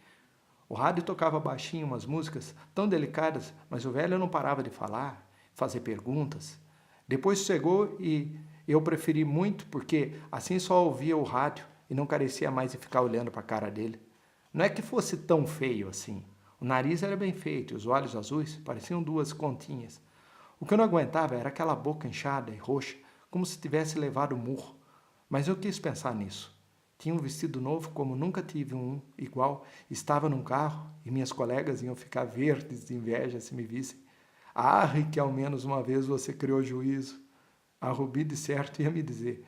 O rádio tocava baixinho umas músicas tão delicadas, mas o velho não parava de falar, fazer perguntas. Depois sossegou e eu preferi muito porque assim só ouvia o rádio e não carecia mais de ficar olhando para a cara dele. Não é que fosse tão feio assim. O nariz era bem feito e os olhos azuis pareciam duas continhas. O que eu não aguentava era aquela boca inchada e roxa, como se tivesse levado murro. Mas eu quis pensar nisso. Tinha um vestido novo como nunca tive um igual, estava num carro e minhas colegas iam ficar verdes de inveja se me vissem. Arre que ao menos uma vez você criou juízo. A Rubi de certo ia me dizer.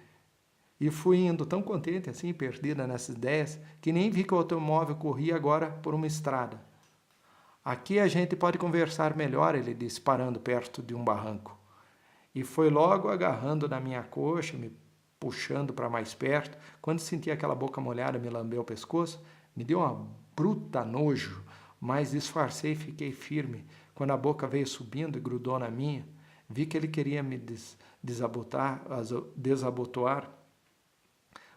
E fui indo tão contente assim, perdida nessas ideias, que nem vi que o automóvel corria agora por uma estrada. Aqui a gente pode conversar melhor, ele disse, parando perto de um barranco. E foi logo agarrando na minha coxa, me puxando para mais perto. Quando senti aquela boca molhada me lamber o pescoço, me deu uma bruta nojo, mas disfarcei e fiquei firme. Quando a boca veio subindo e grudou na minha, vi que ele queria me desabotoar,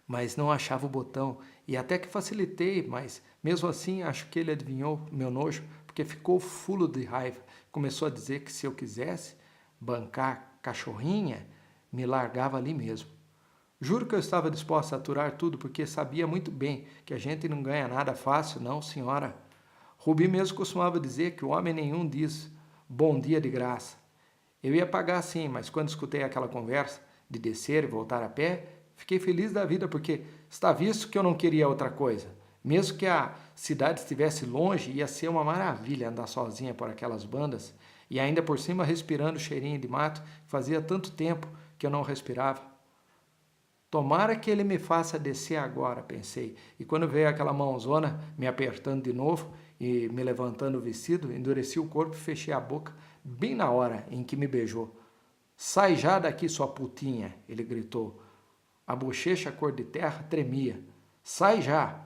mas não achava o botão. E até que facilitei, mas mesmo assim acho que ele adivinhou meu nojo, porque ficou fulo de raiva. Começou a dizer que se eu quisesse bancar cachorrinha, me largava ali mesmo. Juro que eu estava disposta a aturar tudo, porque sabia muito bem que a gente não ganha nada fácil, não, senhora. Rubi mesmo costumava dizer que o homem nenhum diz bom dia de graça. Eu ia pagar sim, mas quando escutei aquela conversa de descer e voltar a pé, fiquei feliz da vida, porque está visto que eu não queria outra coisa. Mesmo que a cidade estivesse longe, ia ser uma maravilha andar sozinha por aquelas bandas e ainda por cima respirando cheirinho de mato, fazia tanto tempo que eu não respirava. Tomara que ele me faça descer agora, pensei. E quando veio aquela mãozona me apertando de novo e me levantando o vestido, endureci o corpo e fechei a boca bem na hora em que me beijou. Sai já daqui, sua putinha, ele gritou. A bochecha cor de terra tremia. Sai já!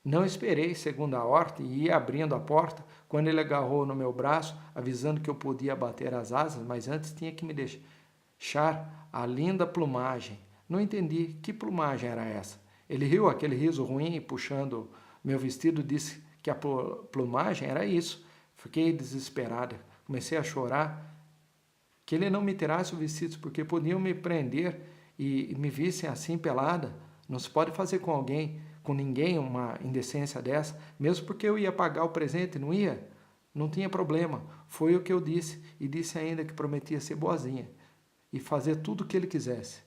Não esperei, segundo a ordem, e ia abrindo a porta, quando ele agarrou no meu braço, avisando que eu podia bater as asas, mas antes tinha que me deixar a linda plumagem. Não entendi que plumagem era essa. Ele riu aquele riso ruim, puxando meu vestido, disse que a plumagem era isso. Fiquei desesperada. Comecei a chorar. Que ele não me tirasse o vestido, porque podiam me prender e me vissem assim pelada. Não se pode fazer com alguém, com ninguém, uma indecência dessa, mesmo porque eu ia pagar o presente, não ia? Não tinha problema. Foi o que eu disse, e disse ainda que prometia ser boazinha e fazer tudo o que ele quisesse.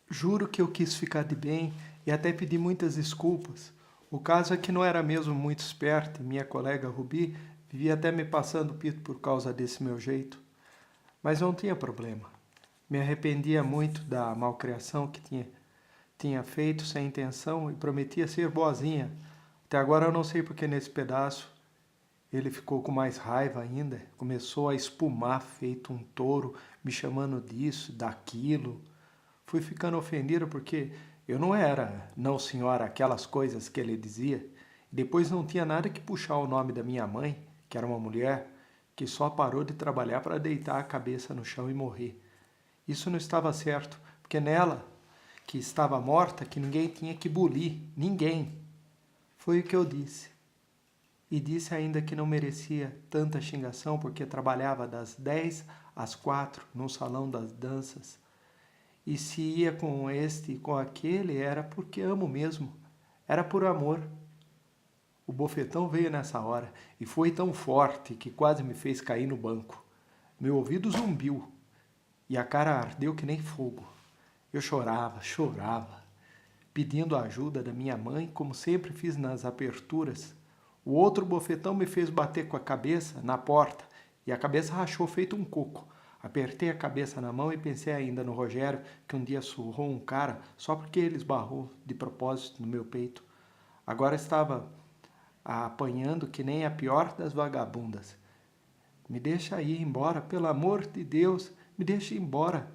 Juro que eu quis ficar de bem e até pedi muitas desculpas. O caso é que não era mesmo muito esperto e minha colega Rubi vivia até me passando pito por causa desse meu jeito. Mas não tinha problema. Me arrependia muito da malcriação que tinha feito sem intenção e prometia ser boazinha. Até agora eu não sei porque nesse pedaço ele ficou com mais raiva ainda, começou a espumar feito um touro, me chamando disso, daquilo. Fui ficando ofendido porque eu não era, não senhora, aquelas coisas que ele dizia. E depois não tinha nada que puxar o nome da minha mãe, que era uma mulher que só parou de trabalhar para deitar a cabeça no chão e morrer. Isso não estava certo, porque nela, que estava morta, que ninguém tinha que bulir, ninguém. Foi o que eu disse. E disse ainda que não merecia tanta xingação porque trabalhava das 10 às 4 no salão das danças. E se ia com este e com aquele, era porque amo mesmo. Era por amor. O bofetão veio nessa hora e foi tão forte que quase me fez cair no banco. Meu ouvido zumbiu e a cara ardeu que nem fogo. Eu chorava, pedindo a ajuda da minha mãe, como sempre fiz nas aperturas. O outro bofetão me fez bater com a cabeça na porta e a cabeça rachou feito um coco. Apertei a cabeça na mão e pensei ainda no Rogério, que um dia surrou um cara só porque ele esbarrou de propósito no meu peito. Agora estava apanhando que nem a pior das vagabundas. Me deixa ir embora, pelo amor de Deus, me deixa ir embora.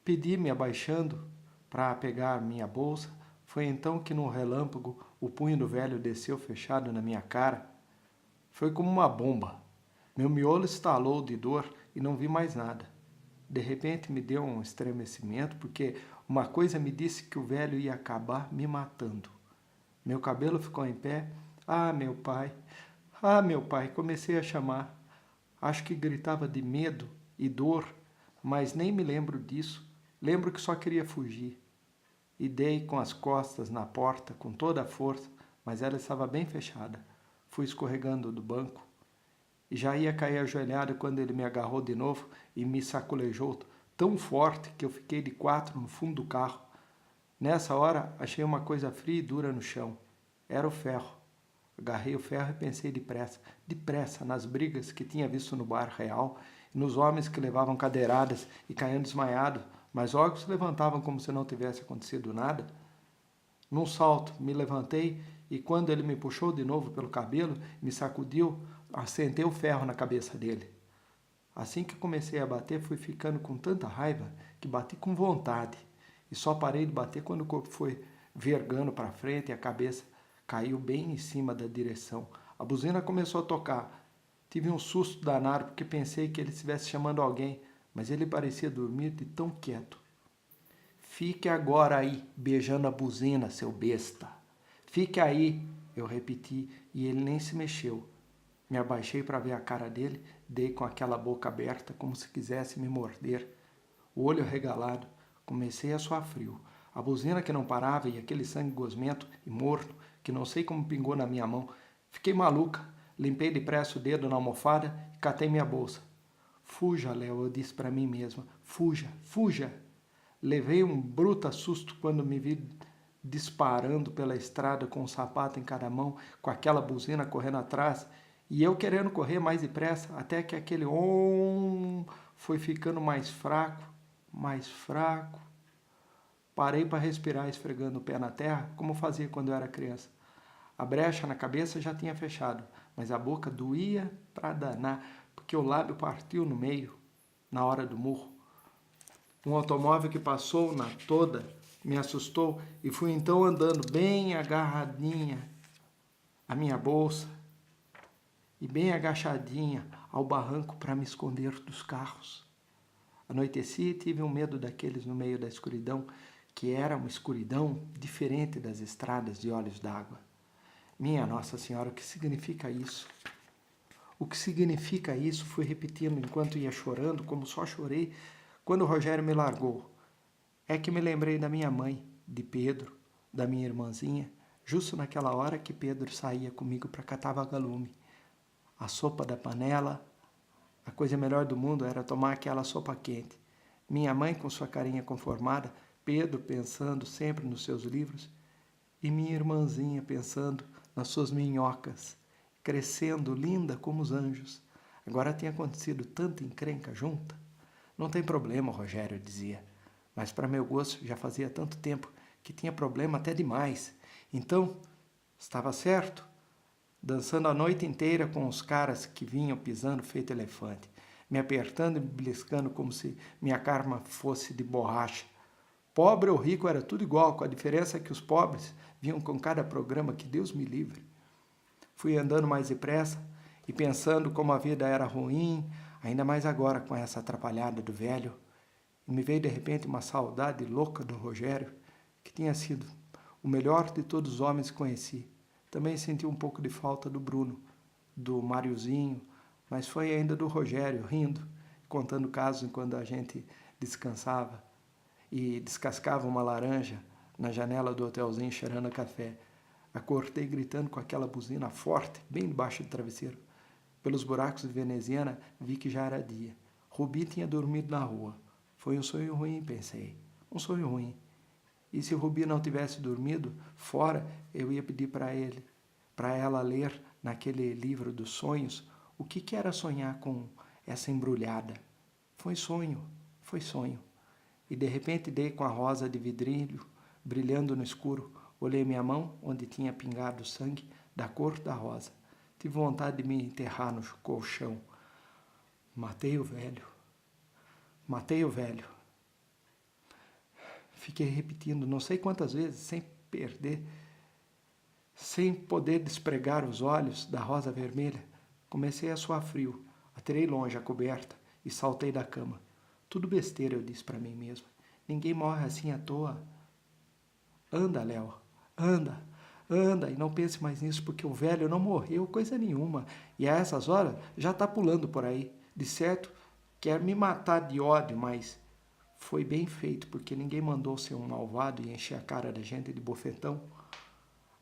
Pedi me abaixando para pegar minha bolsa. Foi então que num relâmpago o punho do velho desceu fechado na minha cara. Foi como uma bomba. Meu miolo estalou de dor e não vi mais nada. De repente me deu um estremecimento porque uma coisa me disse que o velho ia acabar me matando. Meu cabelo ficou em pé. Ah, meu pai! Ah, meu pai! Comecei a chamar. Acho que gritava de medo e dor, mas nem me lembro disso. Lembro que só queria fugir. E dei com as costas na porta com toda a força, mas ela estava bem fechada. Fui escorregando do banco e já ia cair ajoelhado quando ele me agarrou de novo e me sacolejou tão forte que eu fiquei de quatro no fundo do carro. Nessa hora, achei uma coisa fria e dura no chão. Era o ferro. Agarrei o ferro e pensei depressa nas brigas que tinha visto no bar real e nos homens que levavam cadeiradas e caíam desmaiados, mas logo se levantavam como se não tivesse acontecido nada. Num salto, me levantei e quando ele me puxou de novo pelo cabelo, me sacudiu, assentei o ferro na cabeça dele. Assim que comecei a bater, fui ficando com tanta raiva que bati com vontade. E só parei de bater quando o corpo foi vergando para frente e a cabeça caiu bem em cima da direção. A buzina começou a tocar. Tive um susto danado porque pensei que ele estivesse chamando alguém, mas ele parecia dormir de tão quieto. Fique agora aí, beijando a buzina, seu besta. Fique aí, eu repeti, e ele nem se mexeu. Me abaixei para ver a cara dele, dei com aquela boca aberta como se quisesse me morder. O olho arregalado, comecei a suar frio. A buzina que não parava e aquele sangue gosmento e morno que não sei como pingou na minha mão. Fiquei maluca, limpei depressa o dedo na almofada e catei minha bolsa. Fuja, Léo, eu disse para mim mesma. Fuja, fuja. Levei um bruto susto quando me vi disparando pela estrada com um sapato em cada mão, com aquela buzina correndo atrás, e eu querendo correr mais depressa, até que aquele foi ficando mais fraco, mais fraco. Parei para respirar esfregando o pé na terra, como fazia quando eu era criança. A brecha na cabeça já tinha fechado, mas a boca doía para danar, porque o lábio partiu no meio, na hora do murro. Um automóvel que passou na toda me assustou e fui então andando bem agarradinha à minha bolsa e bem agachadinha ao barranco para me esconder dos carros. Anoiteci e tive um medo daqueles no meio da escuridão, que era uma escuridão diferente das estradas de olhos d'água. Minha Nossa Senhora, o que significa isso? O que significa isso? Fui repetindo enquanto ia chorando, como só chorei quando o Rogério me largou. É que me lembrei da minha mãe, de Pedro, da minha irmãzinha, justo naquela hora que Pedro saía comigo para catar vagalume. A sopa da panela, a coisa melhor do mundo era tomar aquela sopa quente. Minha mãe com sua carinha conformada, Pedro pensando sempre nos seus livros, e minha irmãzinha pensando nas suas minhocas, crescendo linda como os anjos. Agora tinha acontecido tanta encrenca junta. Não tem problema, Rogério dizia, mas para meu gosto já fazia tanto tempo que tinha problema até demais. Então, estava certo, dançando a noite inteira com os caras que vinham pisando feito elefante, me apertando e me beliscando como se minha karma fosse de borracha. Pobre ou rico era tudo igual, com a diferença que os pobres vinham com cada programa que Deus me livre. Fui andando mais depressa e pensando como a vida era ruim, ainda mais agora com essa atrapalhada do velho. E me veio de repente uma saudade louca do Rogério, que tinha sido o melhor de todos os homens que conheci. Também senti um pouco de falta do Bruno, do Mariozinho, mas foi ainda do Rogério, rindo, contando casos enquanto a gente descansava. e descascava uma laranja na janela do hotelzinho cheirando a café. Acordei gritando com aquela buzina forte, bem debaixo do travesseiro. Pelos buracos de veneziana, vi que já era dia. Rubi tinha dormido na rua. Foi um sonho ruim, pensei. Um sonho ruim. E se Rubi não tivesse dormido fora, eu ia pedir para ela ler naquele livro dos sonhos o que era sonhar com essa embrulhada. Foi sonho. E de repente dei com a rosa de vidrilho, brilhando no escuro. Olhei minha mão, onde tinha pingado sangue da cor da rosa. Tive vontade de me enterrar no colchão. Matei o velho. Fiquei repetindo não sei quantas vezes, sem poder despregar os olhos da rosa vermelha. Comecei a suar frio. Atirei longe a coberta e saltei da cama. Tudo besteira, eu disse para mim mesmo. Ninguém morre assim à toa. Anda, Léo, anda, e não pense mais nisso, porque o velho não morreu coisa nenhuma. E a essas horas já está pulando por aí. De certo, quer me matar de ódio, mas foi bem feito, porque ninguém mandou ser um malvado e encher a cara da gente de bofetão.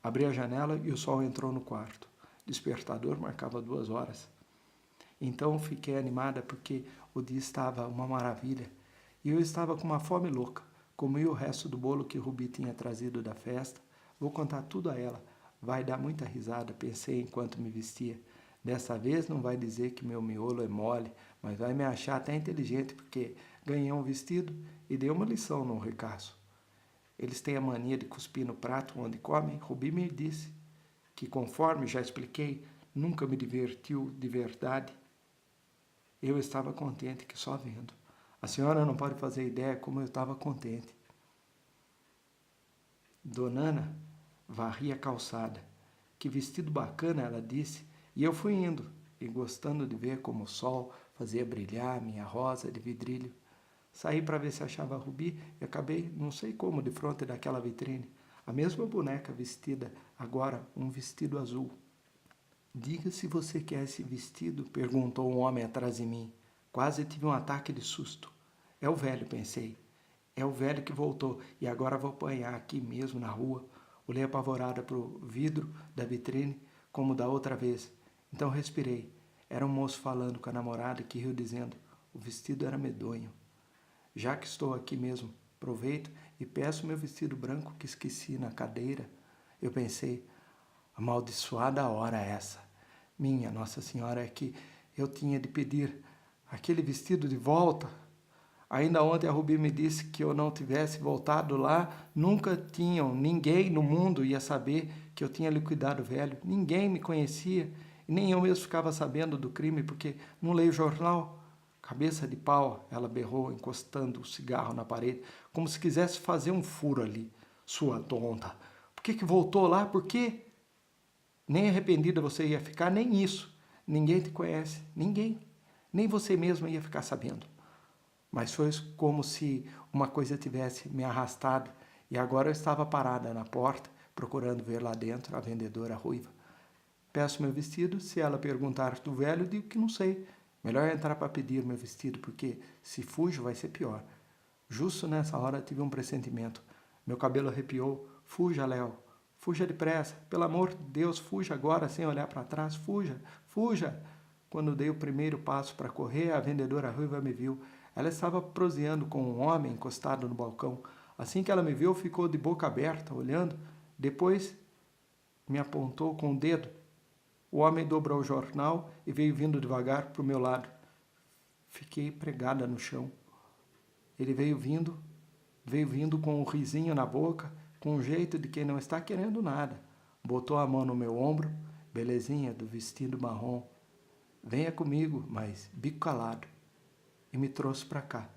Abri a janela e o sol entrou no quarto. Despertador marcava 2 horas. Então fiquei animada porque o dia estava uma maravilha. E eu estava com uma fome louca. Comi o resto do bolo que Rubi tinha trazido da festa. Vou contar tudo a ela. Vai dar muita risada, pensei enquanto me vestia. Dessa vez não vai dizer que meu miolo é mole, mas vai me achar até inteligente, porque ganhei um vestido e dei uma lição no ricaço. Eles têm a mania de cuspir no prato onde comem. Rubi me disse que, conforme já expliquei, nunca me divertiu de verdade. Eu estava contente que só vendo. A senhora não pode fazer ideia como eu estava contente. Donana varria a calçada. Que vestido bacana, ela disse, e eu fui indo, e gostando de ver como o sol fazia brilhar minha rosa de vidrilho. Saí para ver se achava Rubi e acabei, não sei como, de frente daquela vitrine. A mesma boneca vestida, agora um vestido azul. Diga se você quer esse vestido, perguntou um homem atrás de mim. Quase tive um ataque de susto. É o velho, pensei. É o velho que voltou e agora vou apanhar aqui mesmo na rua. Olhei apavorada para o vidro da vitrine, como da outra vez. Então respirei. Era um moço falando com a namorada que riu dizendo: o vestido era medonho. Já que estou aqui mesmo, aproveito e peço meu vestido branco que esqueci na cadeira. Eu pensei, amaldiçoada hora essa. Minha Nossa Senhora, é que eu tinha de pedir aquele vestido de volta. Ainda ontem a Rubi me disse que eu não tivesse voltado lá, ninguém no mundo ia saber que eu tinha liquidado o velho. Ninguém me conhecia e nem eu mesmo ficava sabendo do crime, porque não leio jornal. Cabeça de pau, ela berrou, encostando o cigarro na parede, como se quisesse fazer um furo ali. Sua tonta, por que voltou lá? Por quê? Nem arrependida você ia ficar, nem isso. Ninguém te conhece, ninguém. Nem você mesma ia ficar sabendo. Mas foi como se uma coisa tivesse me arrastado e agora eu estava parada na porta, procurando ver lá dentro a vendedora ruiva. Peço meu vestido, se ela perguntar do velho, digo que não sei. Melhor entrar para pedir meu vestido, porque se fujo vai ser pior. Justo nessa hora tive um pressentimento. Meu cabelo arrepiou. Fuja, Léo. Fuja depressa. Pelo amor de Deus, fuja agora sem olhar para trás. Fuja, fuja. Quando dei o primeiro passo para correr, a vendedora ruiva me viu. Ela estava proseando com um homem encostado no balcão. Assim que ela me viu, ficou de boca aberta, olhando. Depois me apontou com o dedo. O homem dobrou o jornal e veio vindo devagar para o meu lado. Fiquei pregada no chão. Ele veio vindo com um risinho na boca, com um jeito de quem não está querendo nada. Botou a mão no meu ombro, belezinha do vestido marrom. Venha comigo, mas bico calado. E me trouxe para cá.